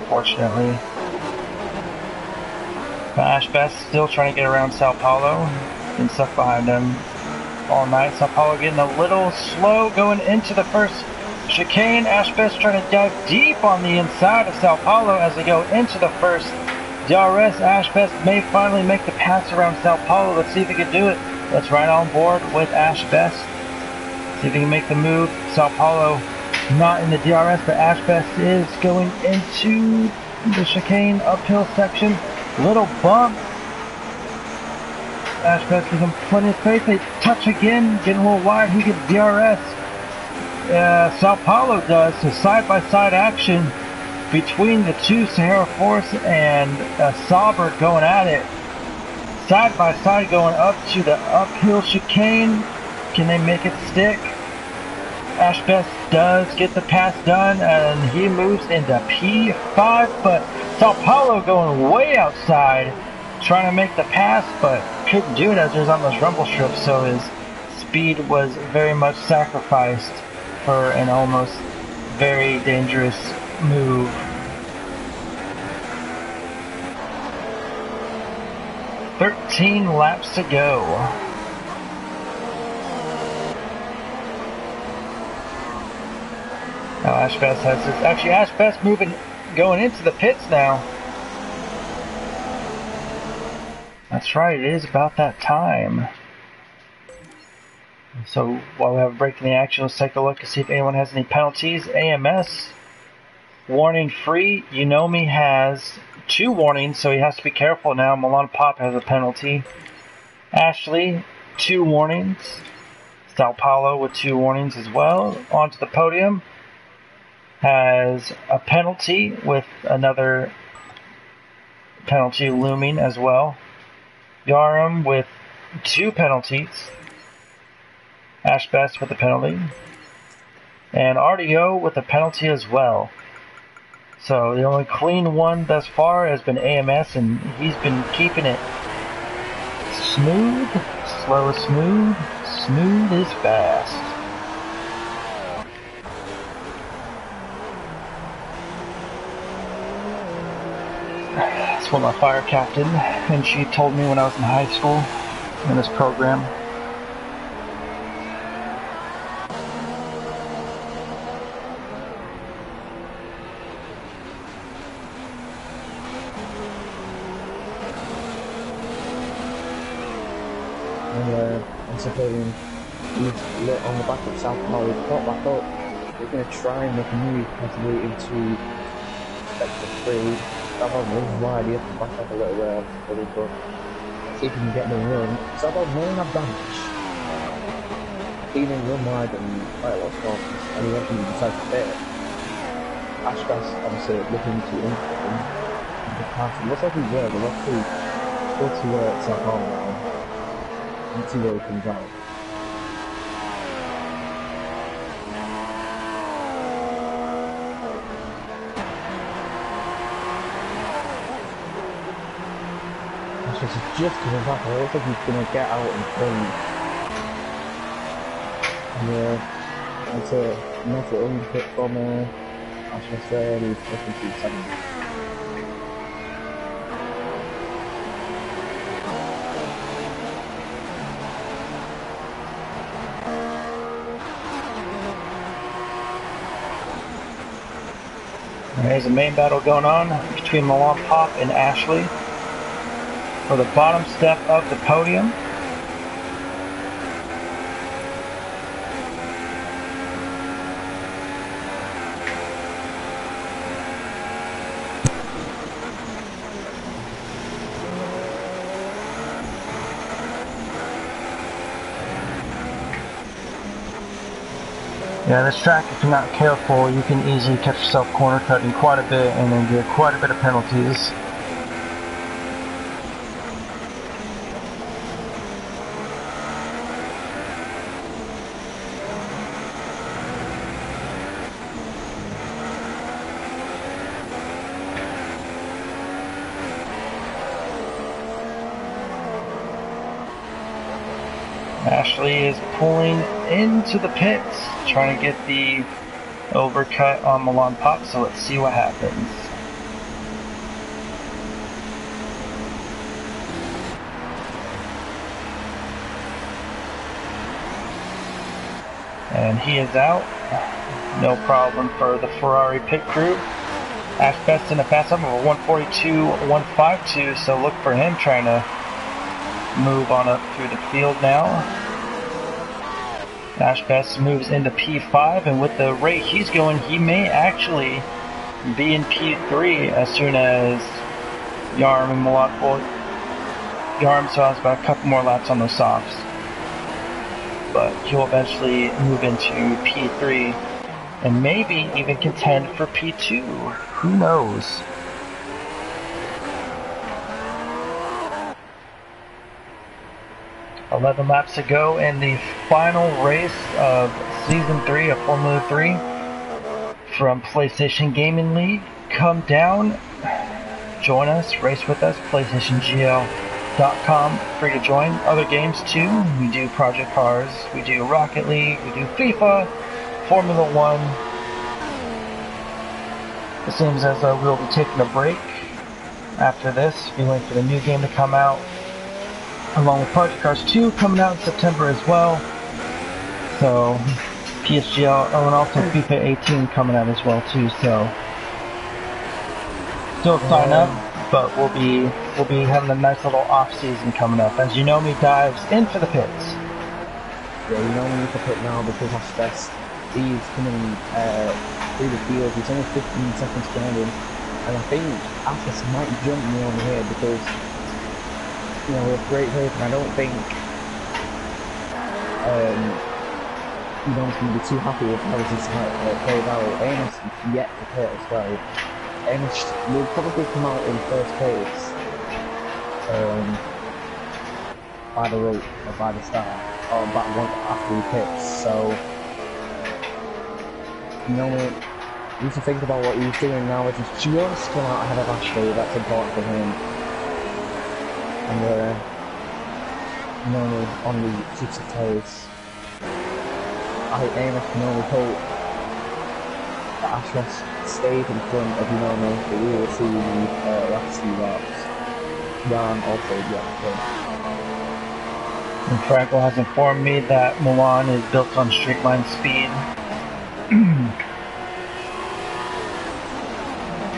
unfortunately. But AshleyBacho still trying to get around Sao Paulo. Been stuck behind him all night. Sao Paulo getting a little slow going into the first chicane. AshleyBacho trying to dive deep on the inside of Sao Paulo as they go into the first DRS. AshleyBacho may finally make the pass around Sao Paulo. Let's see if he can do it. Let's ride on board with AshleyBacho. See if he can make the move. Sao Paulo not in the DRS, but AshleyBacho is going into the chicane uphill section. Little bump. AshleyBacho gives him plenty of space. They touch again, getting a little wide. He gets DRS. Sao Paulo does. So side-by-side action between the two, Sahara Force and Sauber going at it. Side by side going up to the uphill chicane. Can they make it stick? AshleyBacho does get the pass done and he moves into P5, but Sao Paulo going way outside trying to make the pass, but couldn't do it as he was on those rumble strips, so his speed was very much sacrificed for an almost very dangerous move. 13 laps to go. Now AshleyBacho has this. Actually, AshleyBacho going into the pits now. That's right, it is about that time. So while we have a break in the action, let's take a look and see if anyone has any penalties. AMS, warning free. Unomi has 2 warnings, so he has to be careful now. Milan Pop has a penalty. Ashley, 2 warnings. Sao Paulo with 2 warnings as well. Ontothepodium has a penalty with another penalty looming as well. Yarum with 2 penalties. Ashbest with a penalty. And RDO with a penalty as well. So the only clean one thus far has been AMS, and he's been keeping it smooth, slow is smooth, smooth is fast. That's what my fire captain, and she told me when I was in high school in this program. Ontothepodium, he's lit on the back of South Pole, he's got back up. We're going to try and make a move possibly into sector 3. Savon runs wide, he has to back up a little bit, but see if he can get the run. Savon may have damage. Seen him run wide and quite a lot of spots, and he went from the side to bit. Ashbest obviously looking to unfit him. It looks like he's there, but let's see. Go to Savon now. Let's see where he comes out. It's just coming back. I don't think he's going to get out in front. Yeah, that's a not an unfit from Ashbest there. He's looking to second. There's a main battle going on between Milan Pop and Ashley for the bottom step of the podium. Yeah, this track, if you're not careful, you can easily catch yourself corner cutting quite a bit and then get quite a bit of penalties. Ashley is pulling into the pits, trying to get the overcut on Milan Pop, so let's see what happens. And he is out. No problem for the Ferrari pit crew. Ashbest in a fast up of a 142.152, so look for him trying to move on up through the field now. Ashbest moves into P5, and with the rate he's going, he may actually be in P3 as soon as Yarm and Malak. Well, Yarm still has about a couple more laps on those softs, but he'll eventually move into P3 and maybe even contend for P2. Who knows? $11 laps to go in the final race of Season 3 of Formula 3 from PlayStation Gaming League. Come down, join us, race with us, PlayStationGL.com, free to join. Other games too, we do Project Cars, we do Rocket League, we do FIFA, Formula 1. It seems as though we'll be taking a break after this. We wait for the new game to come out, along with Project Cars 2 coming out in September as well. So PSGL, and also FIFA 18 coming out as well too. So still sign up, but we'll be having a nice little off season coming up as Unomi dives into the pits. Yeah, Unomi into the pit now because Ashbest, he's coming through the field. He's only 15 seconds behind him, and I think Ashbest might jump me on here because, you know, with great race, and I don't think Unomi's going to be too happy with how this played out. AMS is yet to pit as well. AMS will probably come out in first place, by the route or by the start, or by one after he pits. So, Unomi needs to think about what he's doing now, which is just come out ahead of Ashley. That's important for him. And Unomi on the keeps of toes. I think AMS can only hope that Ashley stayed in front of Unomi, but we will see the last few laps. Jan also And Frankel has informed me that Milan is built on straight line speed.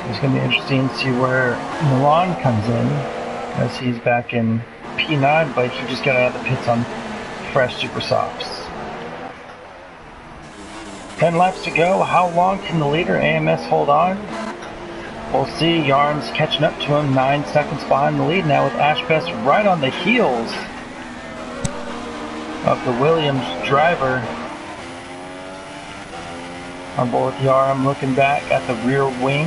It's going to be interesting to see where Milan comes in, as he's back in P9, but he just got out of the pits on fresh super softs. 10 laps to go. How long can the leader AMS hold on? We'll see. Yarm's catching up to him, 9 seconds behind the lead now, with Ashbest right on the heels of the Williams driver. On board with Yarm, looking back at the rear wing.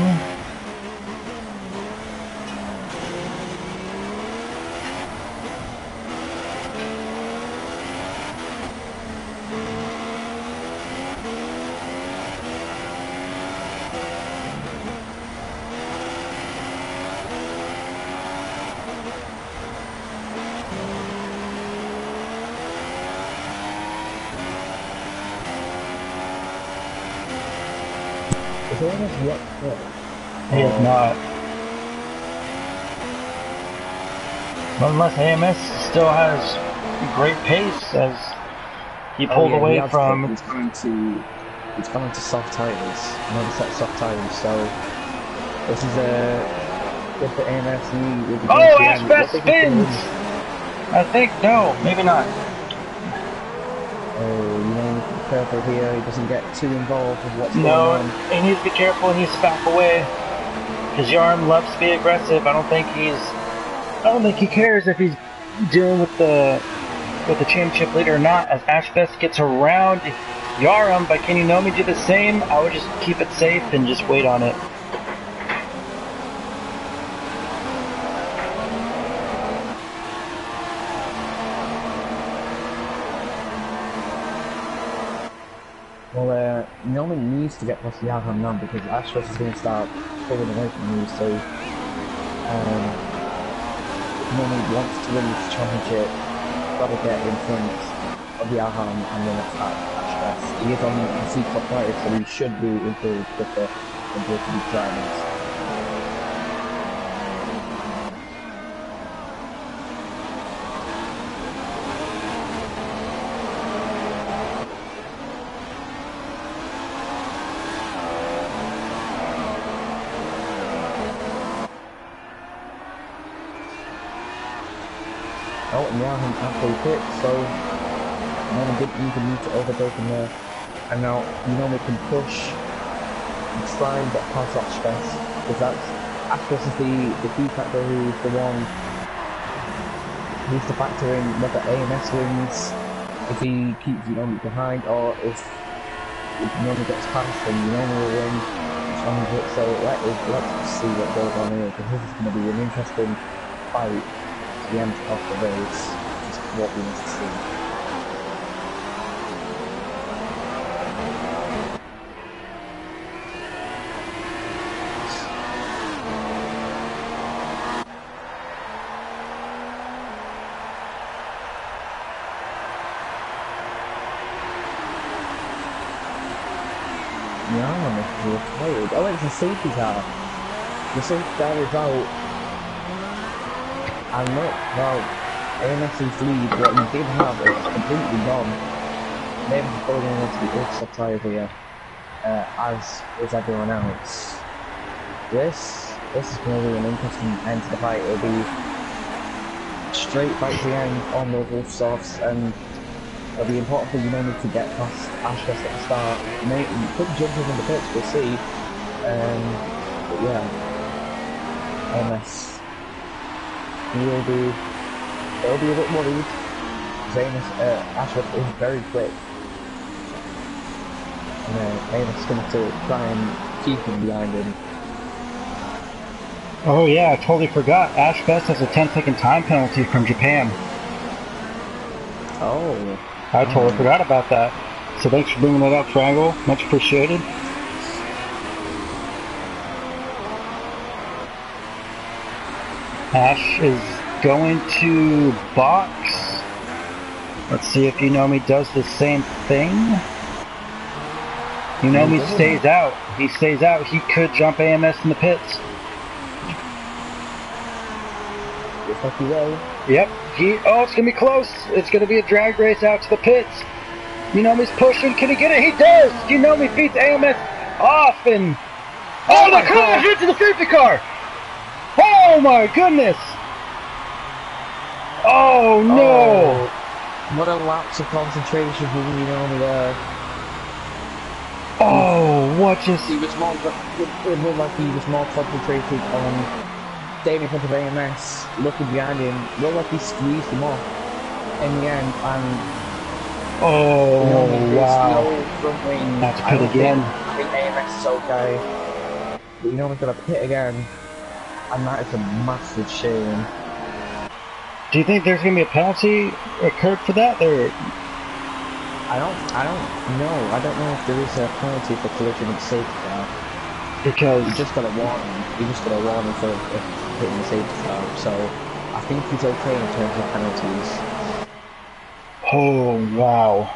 He is not. Unless AMS still has great pace, as he pulled away from. He's coming to soft tires, another set of soft tires. So this is good for AMS. Oh, Ashbest spins. I think no, maybe not. Be careful here. He doesn't get too involved with what's going on. No, he needs to be careful. He needs to back away, because Yarm loves to be aggressive. I don't think he cares if he's dealing with the championship leader or not. As Ashbest gets around Yarm, but can Unomi do the same? I would just keep it safe and just wait on it. Well, Unomi needs to get past Yarm now, because Ashbest is going to start pulling away from you. So, Unomi wants to win this championship, got to get in front of Yarm and then attack Ashbest. He is on the C-Cup rider, so he should be improved quicker than both of these drivers. Oh, and now him actually pit, so Unomi didn't even need to overtake him there. And now Unomi can push and try and get past Ashbest, because Ashbest is the key factor, who's the one who needs to factor in whether AMS wins, if he keeps Unomi behind, or if Unomi gets past then Unomi will win the championship. So let's see what goes on here, because this is going to be an interesting fight. The end of the race, just what we need to see. Yeah, I'm tired. Oh, it's a safety car. The safety car is out. And look, well, AMS's lead, what he did have, is completely gone. Maybe he's going into the ultra tire here, as is everyone else. This is going to be an interesting end to the fight. It'll be straight fight to the end on those wolf softs, and it'll be important for Unomi to get past Ashbest at the start. Maybe he could jump in the pits, we'll see. But yeah, AMS. It'll be a bit worried. Ashbest is very quick. And AMS is going to try and keep him behind him. Oh yeah, I totally forgot. Ash Best has a 10-second time penalty from Japan. Oh. I totally forgot about that. So thanks for bringing that up, Triangle. Much appreciated. Ash is going to box. Let's see if Unomi does the same thing. Unomi stays out. He stays out. He could jump AMS in the pits. Looks like he will. Yep. Oh, it's going to be close. It's going to be a drag race out to the pits. Unomi's pushing. Can he get it? He does! Unomi beats AMS off and... Oh, the car hits the safety car! Oh my goodness! Oh no! Oh, what a lapse of concentration from Unomi there. Oh, what just... It looked like he was more concentrated on staying in front of AMS, looking behind him. Looked like he squeezed him off in the end, and... Oh, wow. That's pit again. I think AMS is okay. But Unomi's got to pit again, and that is a massive shame. Do you think there's going to be a penalty occurred for that, or...? I don't know. I don't know if there is a penalty for collision with safety car. Because... He just got a warning. He just got a warning for hitting the safety car, so I think he's okay in terms of penalties. Oh, wow.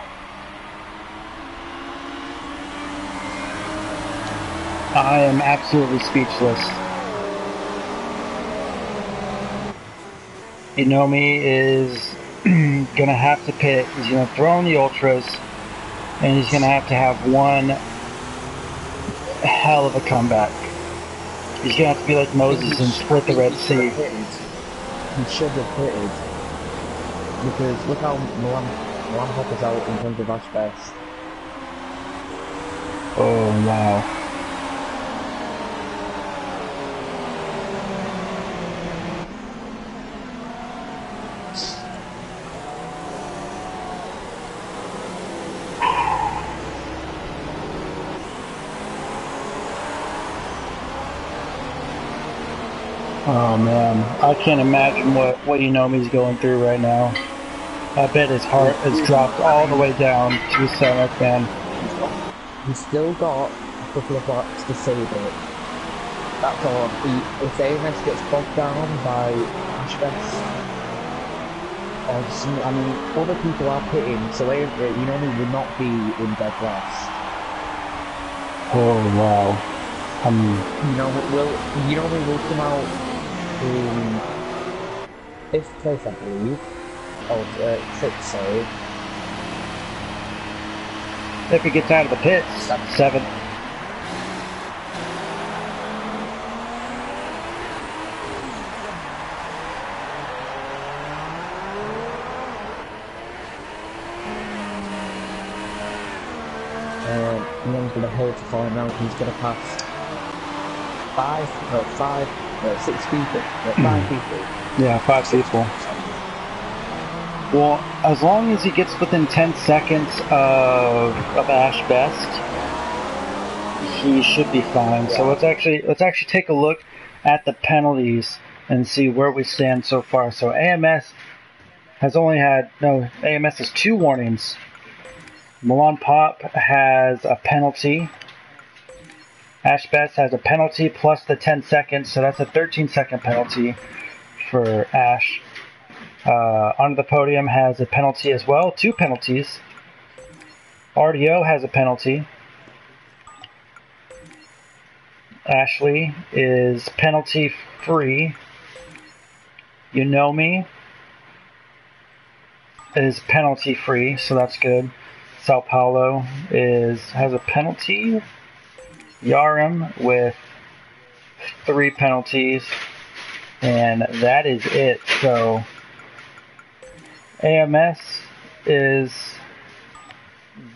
I am absolutely speechless. Unomi is gonna have to pit. He's gonna throw in the ultras, and he's gonna have one hell of a comeback. He's gonna have to be like Moses and split the Red Sea. He should have pitted. Because look how Milan Hopper's out in front of Ash Best. Oh wow. Oh man, I can't imagine what Unomi's going through right now. I bet his heart has dropped all the way down to his stomach, man. He's still got a couple of laps to save it. That's all. If AMS gets bogged down by Ashbest, I mean, other people are pitting, so Unomi would not be in dead last. Oh wow. Unomi will come out in 5th place, I believe. Oh, 6th, sorry. If he gets out of the pits, 7th. Unomi's going to hold to fine now. He's going to pass 6 people. 5 people. Yeah, 5 people. Well, as long as he gets within 10 seconds of Ash Best, he should be fine. Yeah. So let's actually take a look at the penalties and see where we stand so far. So AMS has AMS has 2 warnings. Milan Pop has a penalty. Ash Best has a penalty plus the 10 seconds, so that's a 13-second penalty for Ash. Ontothepodium has a penalty as well, 2 penalties. RDO has a penalty. Ashley is penalty free. Unomi is penalty free, so that's good. Sao Paulo has a penalty. Yarim with 3 penalties, and that is it. So AMS is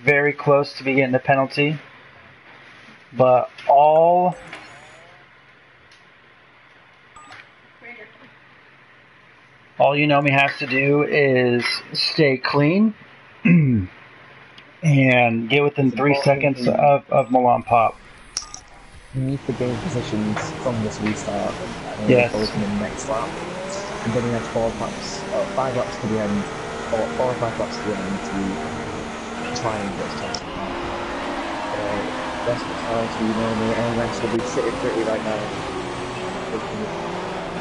very close to be getting the penalty, but all Unomi has to do is stay clean and get within 3 seconds of Milan Pop. you need to gain positions from this restart Yes. both in the next lap, and then he has 5 laps to the end, or 4 or 5 laps to the end to try and get his chance to back. Best of times for Unomi, AMS will be sitting pretty right now.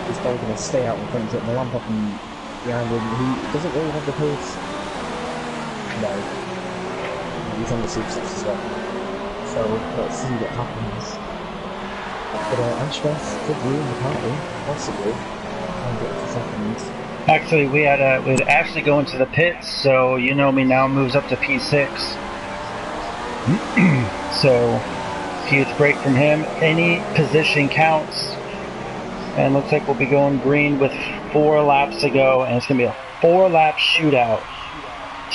He's probably going to stay out in front of Milan popping behind him. He doesn't really have the pace. No. He's on the super steps as well. So let's see what happens. But Ashbeth could ruin the party, possibly, and get to second. Actually, we had Ashley go into the pits, so Unomi now moves up to P6. So huge break from him. Any position counts. And looks like we'll be going green with 4 laps to go, and it's going to be a 4-lap shootout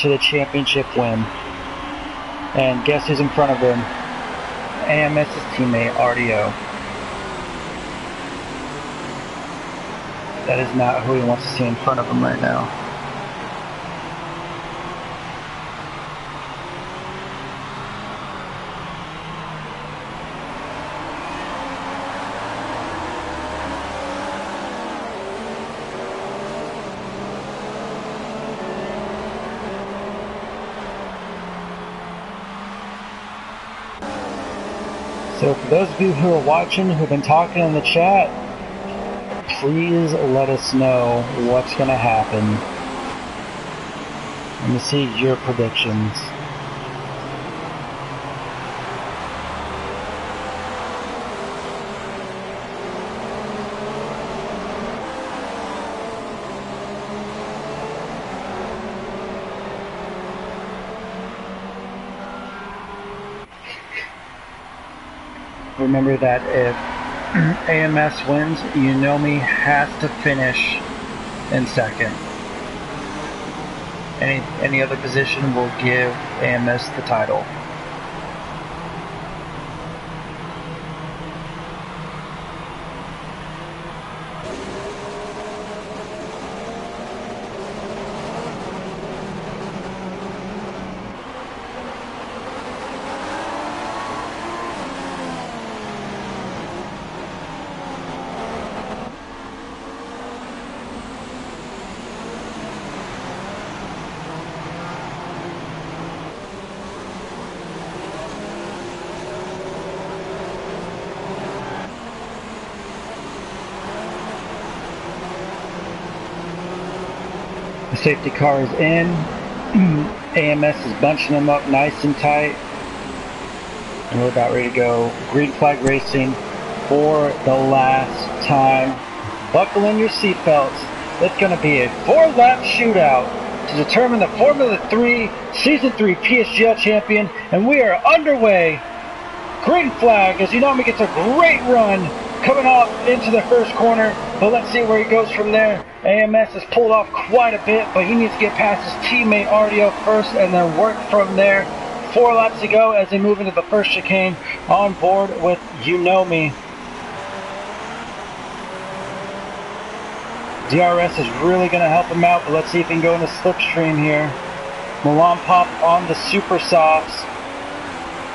to the championship win. And guess who's in front of him? AMS's teammate, RDO. That is not who he wants to see in front of him right now. So for those of you who are watching, who've been talking in the chat, please let us know what's going to happen. Let me see your predictions. Remember that if AMS wins, Unomi has to finish in second. Any other position will give AMS the title. The safety car is in. AMS is bunching them up nice and tight. And we're about ready to go. Green flag racing for the last time. Buckle in your seatbelts. It's going to be a 4-lap shootout to determine the Formula 3 Season 3 PSGL champion. And we are underway. Green flag as Unomi gets a great run coming off into the first corner, but let's see where he goes from there. AMS has pulled off quite a bit, but he needs to get past his teammate RDO first and then work from there. 4 laps to go as they move into the first chicane on board with Unomi. DRS is really going to help him out, but let's see if he can go in the slipstream here. Milan Pop on the super softs.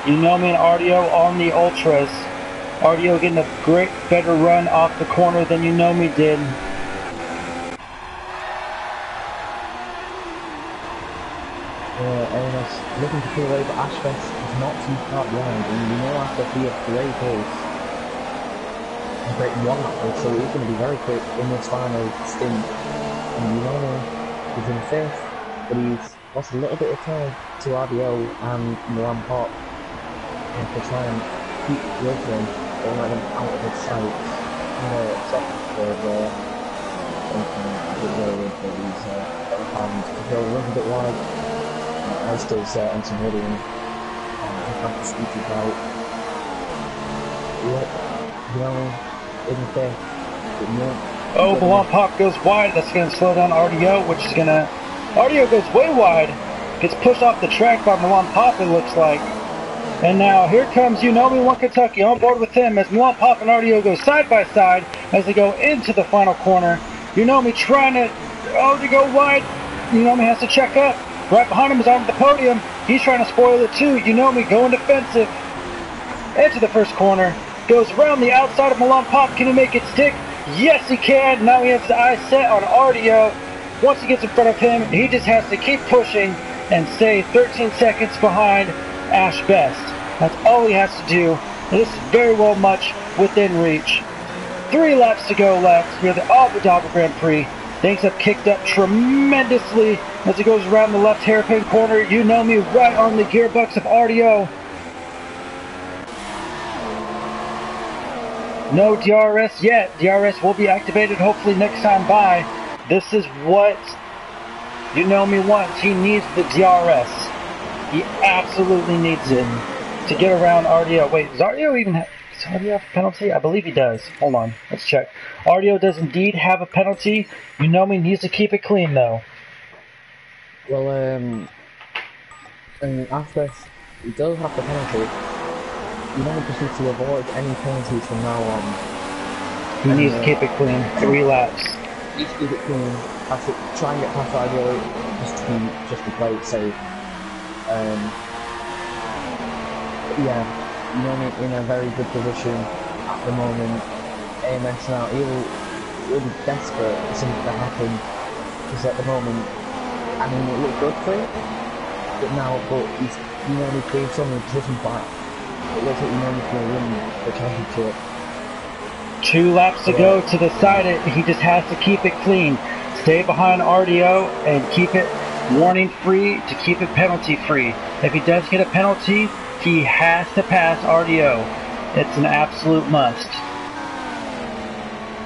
Unomi and RDO on the ultras. RDO getting a great, better run off the corner than Unomi did. AMS looking to pull away, but Ashbeth is not too far behind, and you know after he had great pace, a great 1 lap pace, so he's going to be very quick in this final stint. And Unomi is in 5th, but he's lost a little bit of time to RDO and Milan Pop to try and keep working. Don't let him out of his sight. Second, third there. A bit worried for these fans. He'll run a bit wide. As does Ontothepodium. He can't speak it out. In fifth. Oh, Milan Pop goes wide. That's going to slow down RDO, which is going to... RDO goes way wide. Gets pushed off the track by Milan Pop, it looks like. And now here comes UnomiWonKentucky on board with him as Milan Pop and RDO go side by side as they go into the final corner. Unomi trying to go wide. Unomi has to check up. Right behind him is Ontothepodium. He's trying to spoil it too. Unomi going defensive into the first corner. goes around the outside of Milan Pop. Can he make it stick? Yes, he can. Now he has the eyes set on RDO. Once he gets in front of him, he just has to keep pushing and stay 13 seconds behind Ash Best. That's all he has to do. And this is very well much within reach. 3 laps to go left here at the Abu Dhabi Grand Prix. Things have kicked up tremendously as he goes around the left hairpin corner. Unomi right on the gearbox of RDO. No DRS yet. DRS will be activated hopefully next time by. This is what Unomi wants. He needs the DRS. He absolutely needs it to get around RDO. Wait, does RDO even have a penalty? I believe he does. Hold on, let's check. RDO does indeed have a penalty. Unomi needs to keep it clean though. Well, after he does have the penalty, Unomi just needs to avoid any penalties from now on. He needs to keep it clean. 3 laps. He needs to keep it clean. Have to try and get past RDO just to play it safe. Yeah, Unomi in a very good position at the moment. AMS now, he'll be desperate for something to happen, because at the moment, I mean, it looked good for him, but he's Unomi being so many positions back. It looks like Unomi's going to win the championship. 2 laps to go to decide it. He just has to keep it clean. Stay behind RDO and keep it warning free to keep it penalty free. If he does get a penalty, he has to pass RDO. It's an absolute must.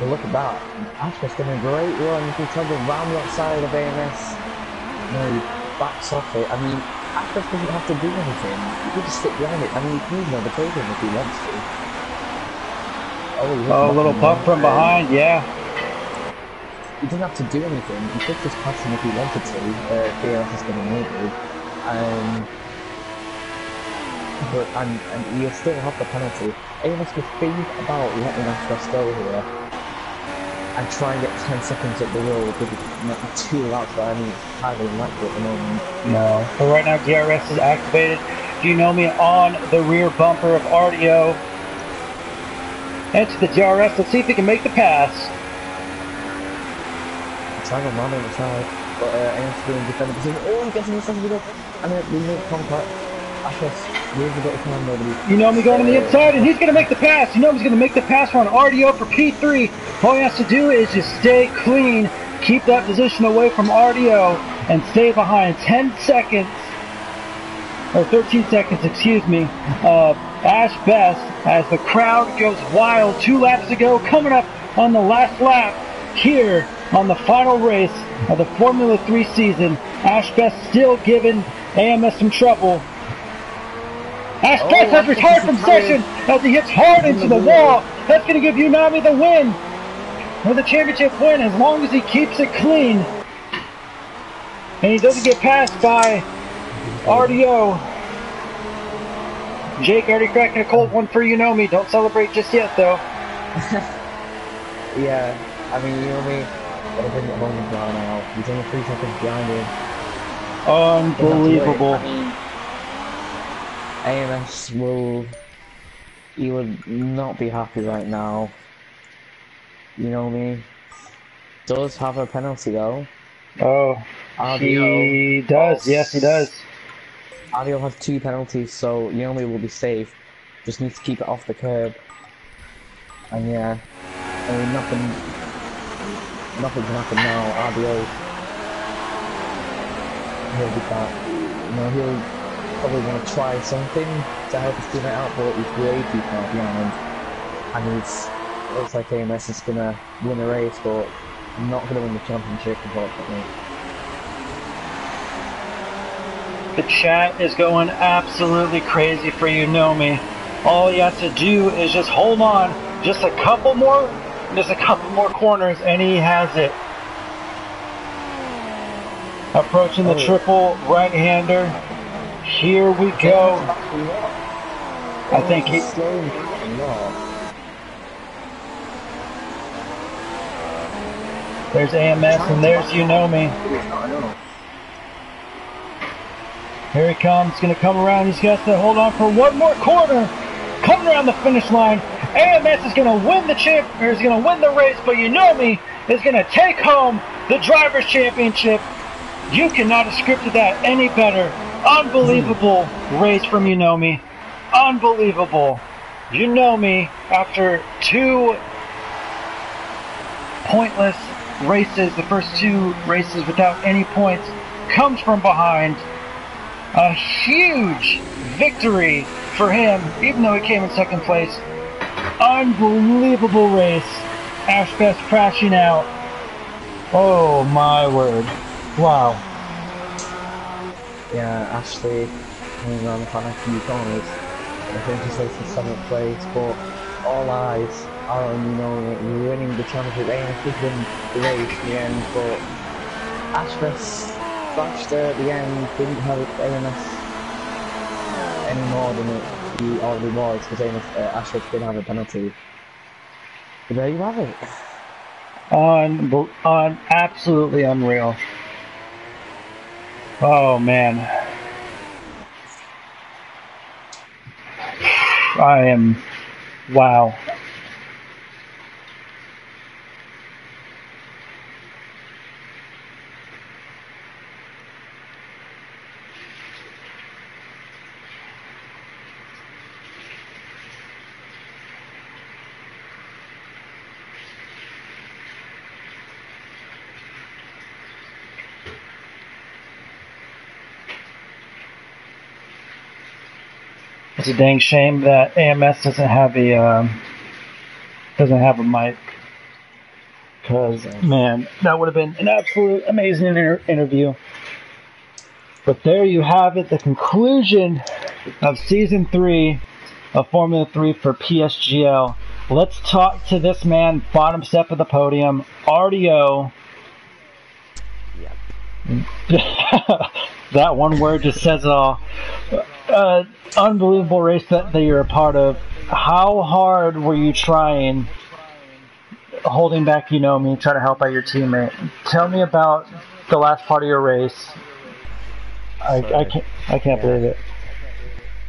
Well, look at that. Ash's done a great run. He's travelling round the outside of AMS. No, he backs off it. I mean, Ash doesn't have to do anything. He can just sit behind it. I mean, he can even overtake him if he wants to. Oh, a little pump from behind, yeah. He doesn't have to do anything. He could just pass him if he wanted to. KS is going to need to. And he'll still have the penalty. AMS could think about letting Ash go here and try and get 10 seconds up the road with 2 laps, but I mean, it's highly unlikely at the moment. No. But right now, DRS is activated. Unomi on the rear bumper of RDO. Enter the DRS. Let's see if he can make the pass. Trying to run on the side, but AMS doing defending position. Oh, he gets in the second middle. And then we make contact. Ash's moves a bit of time, nobody. Unomi going on the inside, and he's going to make the pass. Unomi's going to make the pass on RDO for P3. All he has to do is just stay clean, keep that position away from RDO, and stay behind 10 seconds, or 13 seconds, excuse me, Ash Best as the crowd goes wild. 2 laps to go, coming up on the last lap here on the final race of the Formula 3 season. Ash Best still giving AMS some trouble. Ash Best has retired from session as he hits hard into the wall. That's going to give Unomi the win, or the championship win, as long as he keeps it clean and he doesn't get passed by RDO. Jake already cracking a cold one for Unomi. Don't celebrate just yet, though. Yeah, I mean, Unomi gotta bring it home now. He's only 3 seconds behind him. Unbelievable. I mean, AMS he would not be happy right now. Unomi does have a penalty though. Oh, he does. Yes, he does. RDO has 2 penalties, so Unomi will be safe. Just needs to keep it off the curb. And yeah, I mean, nothing can happen now. RDO, he'll be back. You know, he'll probably want to try something to help his teammate out, but he's way too far behind. And it looks like AMS is gonna win the race, but not gonna win the championship, unfortunately. The chat is going absolutely crazy for Unomi. All he has to do is just hold on, just a couple more corners, and he has it. Approaching the triple right-hander. Here we go. I think he. There's AMS and there's Unomi. Here he comes. He's going to come around. He's got to hold on for one more corner. Coming around the finish line. AMS is going to win the race, but Unomi is going to take home the Drivers' Championship. You cannot have scripted that any better. Unbelievable race from Unomi. Unbelievable. Unomi, after 2 pointless races, the first 2 races without any points, comes from behind. A huge victory for him, even though he came in 2nd place. Unbelievable race. Ashbest crashing out. Oh my word. Wow. Yeah, Ashley coming around the corner a few corners. I think he's like in 7th place, but all eyes are on Unomi winning the championship. AMS did win the race in the end, but Ashbest crashed at the end, didn't have AMS any more than he already was, because Ashbest did have a penalty. But there you have it. Absolutely unreal. Oh man. Wow. It's a dang shame that AMS doesn't have a mic, because man, that would have been an absolute amazing interview. But there you have it, the conclusion of Season 3 of Formula 3 for PSGL. Let's talk to this man, bottom step of the podium, RDO. Yep. That one word just says it all. Unbelievable race that you're a part of. How hard were you trying, holding back Unomi, trying to help out your teammate? Tell me about the last part of your race. I can't believe it.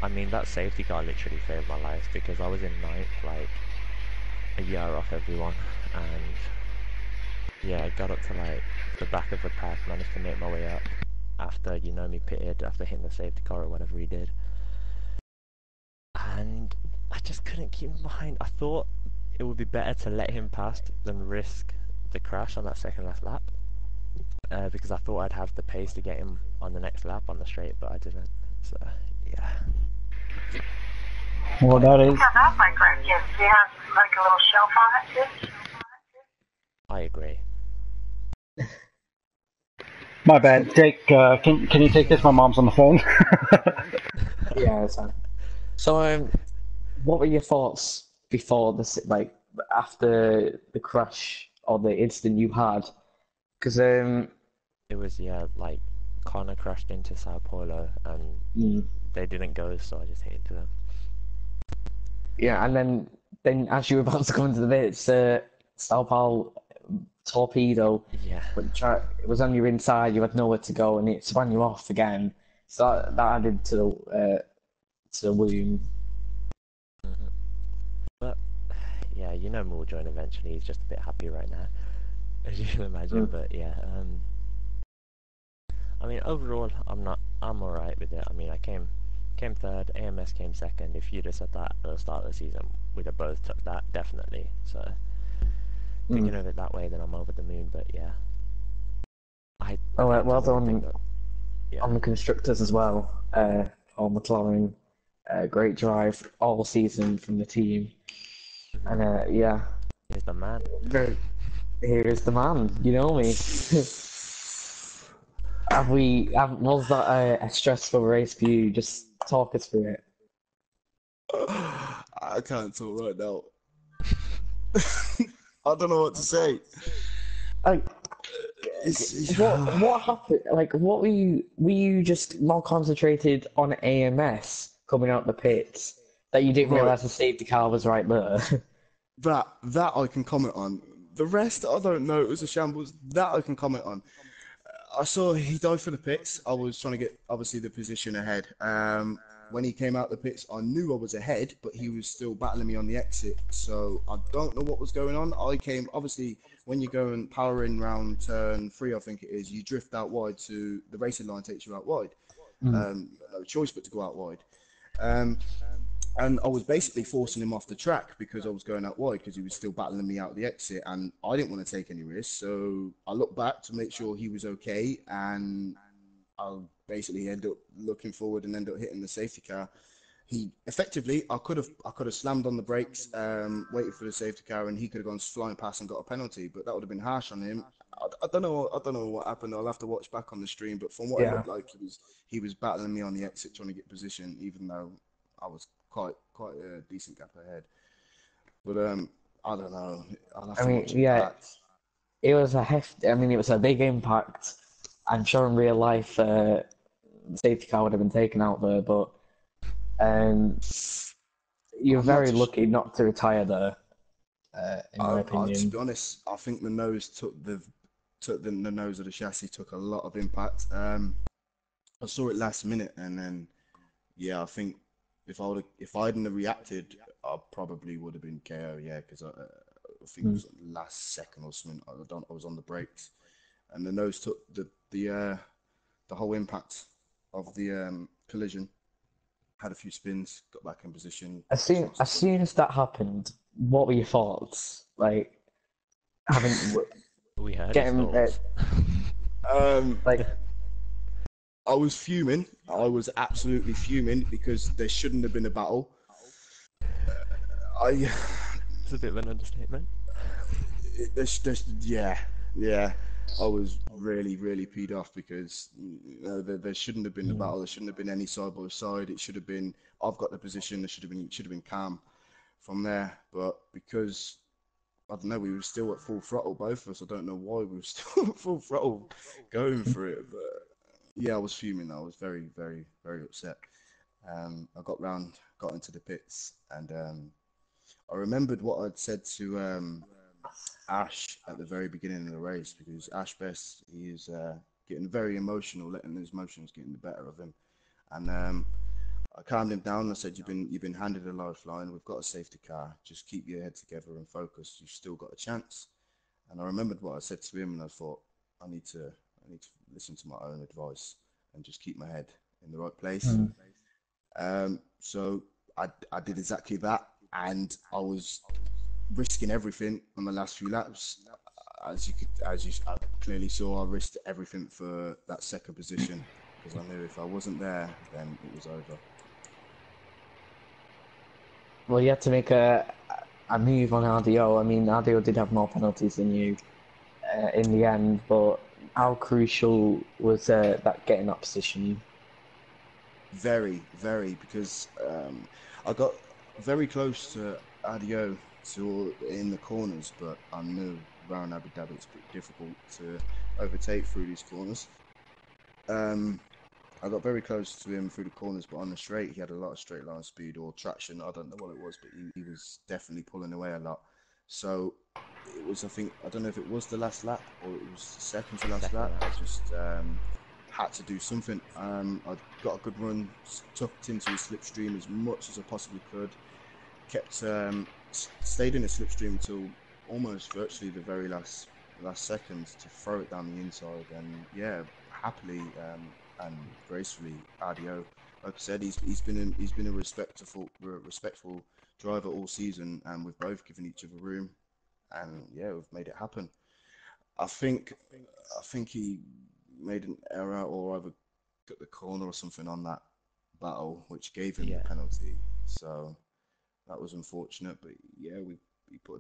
I mean, that safety car literally saved my life, because I was in 9th, like a year off everyone, and yeah, I got up to like the back of the pack, managed to make my way up after Unomi pitted, after hitting the safety car or whatever he did, and I just couldn't keep him behind. I thought it would be better to let him past than risk the crash on that 2nd last lap, because I thought I'd have the pace to get him on the next lap on the straight, but I didn't. So yeah. Well, that is. Yeah, that's my grandkids. They have like a little shelf on it too. I agree. My bad. Can you take this? My mom's on the phone. Yeah, it's fine. So, what were your thoughts before this, like after the crash or the incident you had? Because it was, yeah, like Connor crashed into Sao Paulo and they didn't go, so I just hit into them. Yeah, and then as you were about to come into the bits, Sao Paulo torpedo. Yeah. It was on your inside. You had nowhere to go, and it spun you off again. So that added to the wound. Mm-hmm. But yeah, will join eventually. He's just a bit happy right now, as you can imagine. But yeah, I mean, overall, I'm alright with it. I mean, I came 3rd, AMS came 2nd. If you'd have said that at the start of the season, we'd have both took that, definitely. So thinking of it that way, then I'm over the moon. But yeah, well done yeah. on the constructors as well. Paul McLaren, great drive all season from the team, and yeah, here's the man. Here is the man. Unomi. Was that a stressful race for you? Just talk us through it. I can't talk right now. I don't know what to say. Like, what happened? Like, what were you just more concentrated on AMS coming out the pits that you didn't realize the safety car was right there? That I can comment on. The rest I don't know. It was a shambles. That I can comment on. I saw he died for the pits. I was trying to get obviously the position ahead. when he came out the pits, I knew I was ahead, but he was still battling me on the exit. So I don't know what was going on. I came, obviously, when you go and power in round turn 3, I think it is, you drift out wide to the racing line takes you out wide. No choice but to go out wide. And I was basically forcing him off the track because I was going out wide because he was still battling me out the exit, and I didn't want to take any risks. So I looked back to make sure he was okay, and I basically ended up looking forward and ended up hitting the safety car. He effectively, I could have slammed on the brakes, waited for the safety car, and he could have gone flying past and got a penalty. But that would have been harsh on him. I don't know what happened. I'll have to watch back on the stream. But from what it looked like, he was battling me on the exit, trying to get position, even though I was quite a decent gap ahead. But I don't know. I'll have to watch it back. It was it was a big impact. I'm sure in real life, the safety car would have been taken out there, but you're very lucky not to retire there. In my opinion, to be honest, I think the nose the nose of the chassis took a lot of impact. I saw it last minute, and then I think if I hadn't have reacted, I probably would have been KO. Yeah, because I think it was last second or something. I was on the brakes, and the nose took the whole impact of the collision. Had a few spins, got back in position. As soon as that happened, what were your thoughts? Like we heard his thoughts. I was fuming. I was absolutely fuming because there shouldn't have been a battle. It's a bit of an understatement. I was really peed off because there shouldn't have been a battle. There shouldn't have been any side by side. It should have been, I've got the position. It should have been calm from there. But because I don't know, we were still at full throttle, both of us. I don't know why we were still at full throttle going for it, but. Yeah, I was fuming. I was very upset. I got into the pits, and I remembered what I'd said to Ash at the very beginning of the race, because Ash Best, he is getting very emotional, letting his emotions getting the better of him. And I calmed him down and I said, you've been handed a lifeline. We've got a safety car. Just keep your head together and focus. You've still got a chance. And I remembered what I said to him, and I thought, I need to listen to my own advice and just keep my head in the right place. So I did exactly that, and I was risking everything on the last few laps. As you clearly saw, I risked everything for that second position because I knew if I wasn't there, then it was over. Well, you had to make a move on RDO. I mean, RDO did have more penalties than you in the end, but how crucial was that getting that position? Very, because I got very close to RDO in the corners, but I knew around Abu Dhabi it's pretty difficult to overtake through these corners. I got very close to him through the corners, but on the straight he had a lot of straight line speed or traction. I don't know what it was, but he was definitely pulling away a lot. So it was, I don't know if it was the last lap or it was the second to last lap. I just had to do something. I got a good run, tucked into a slipstream as much as I possibly could. Stayed in a slipstream until almost virtually the very last seconds to throw it down the inside. And happily and gracefully, RDO, like I said, he's been a respectful driver all season, and we've both given each other room, and we've made it happen. I think he made an error or either got the corner or something on that battle, which gave him the penalty. So that was unfortunate, but he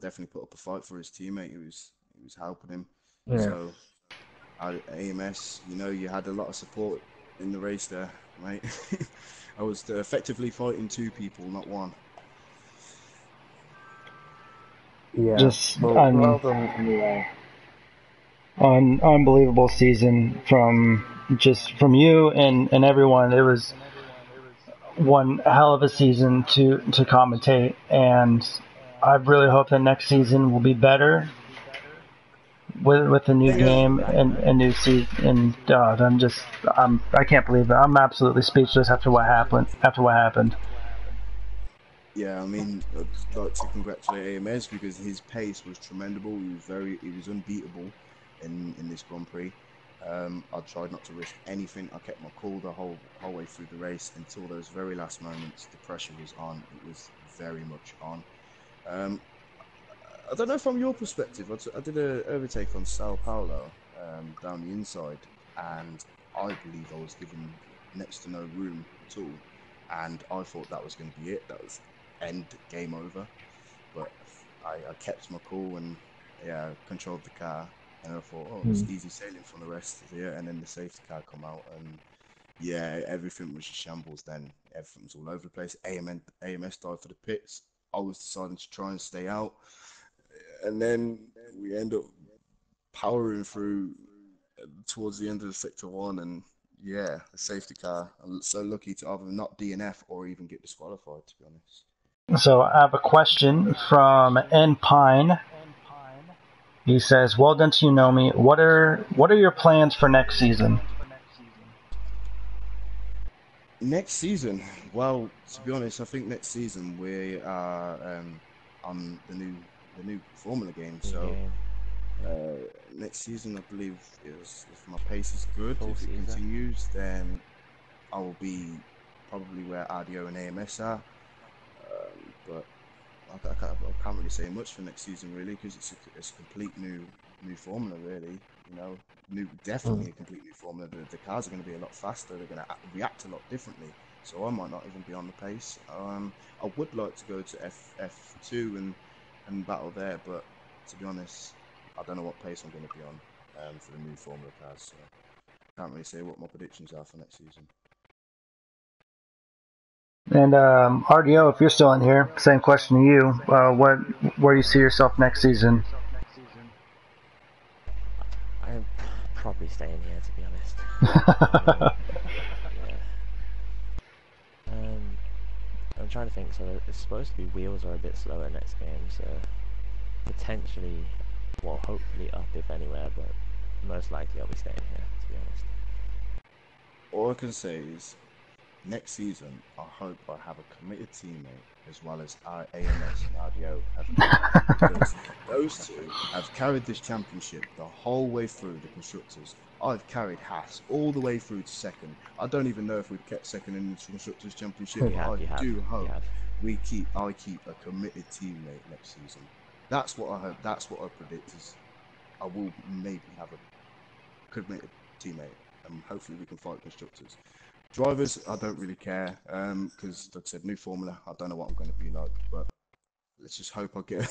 definitely put up a fight for his teammate. He was helping him. Yeah. So AMS, you had a lot of support in the race there, mate. I was effectively fighting two people, not one. Yeah. Just well done anyway. Unbelievable season from you and everyone. It was one hell of a season to commentate, and I really hope that next season will be better. with the new game and new season. And I can't believe it. I'm absolutely speechless after what happened. Yeah, I mean, I'd like to congratulate AMS because his pace was tremendous. He was unbeatable in this Grand Prix. I tried not to risk anything. I kept my cool the whole way through the race until those very last moments. The pressure was on. It was very much on. I don't know from your perspective. I did an overtake on Sao Paulo down the inside, and I believe I was given next to no room at all. And I thought that was going to be it. That was end game over. But I kept my cool and controlled the car. And I thought, it's easy sailing from the rest of the year. And then the safety car come out, and everything was just shambles. Then everything was all over the place. AMS died for the pits. I was deciding to try and stay out, and then we end up powering through towards the end of the sector 1, and the safety car. I'm so lucky to either not DNF or even get disqualified, to be honest. So I have a question from N Pine. He says, "Well done to Unomi. What are your plans for next season?" Next season, well, to be honest, I think next season we are on the new Formula game. So next season, I believe, if my pace is good, if it continues, then I will be probably where RDO and AMS are. But I can't really say much for next season, really, because it's a complete new formula, really. Definitely a complete new formula. The cars are going to be a lot faster. They're going to react a lot differently. So I might not even be on the pace. I would like to go to F2 and battle there, but to be honest, I don't know what pace I'm going to be on for the new formula cars. So I can't really say what my predictions are for next season. And RDO, if you're still in here, same question to you. Where do you see yourself next season? I'm probably staying here, to be honest. I'm trying to think. So it's supposed to be wheels are a bit slower next game, so potentially, well, hopefully up if anywhere, but most likely I'll be staying here, to be honest. All I can say is, next season, I hope I have a committed teammate as well as our AMS and RDO have, because those two have carried this championship the whole way through the constructors. I've carried Haas all the way through to second. I don't even know if we've kept second in the constructors championship. I do hope I keep a committed teammate next season. That's what I hope. That's what I predict. Is I will maybe have a committed teammate, and hopefully we can fight constructors. Drivers, I don't really care, because, like I said, new formula, I don't know what I'm going to be like, but let's just hope I get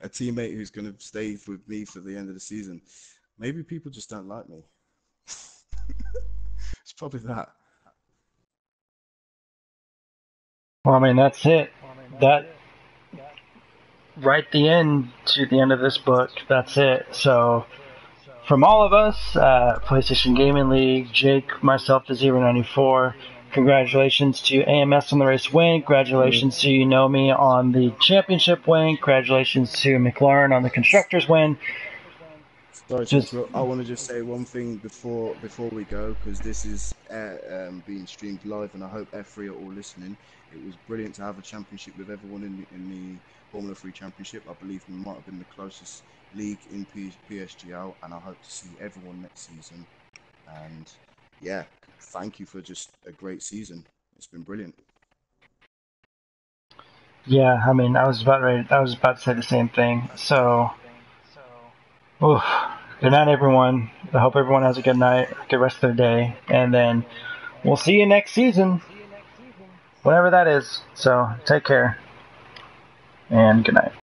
a teammate who's going to stay with me for the end of the season. Maybe people just don't like me. It's probably that. Well, I mean, that's it. That right the end to the end of this book. That's it. So, from all of us, PlayStation Gaming League, Jake, myself, the 094. Congratulations to AMS on the race win. Congratulations to Unomi on the championship win. Congratulations to McLaren on the constructors win. Sorry, I want to just say one thing before we go, because this is being streamed live, and I hope F3 are all listening. It was brilliant to have a championship with everyone in the Formula 3 Championship. I believe we might have been the closest league in PSGL, and I hope to see everyone next season. And thank you for just a great season. It's been brilliant. Yeah, I mean, I was about to say the same thing. So, good night, everyone. I hope everyone has a good night, good rest of their day, and then we'll see you next season, whatever that is. So, take care, and good night.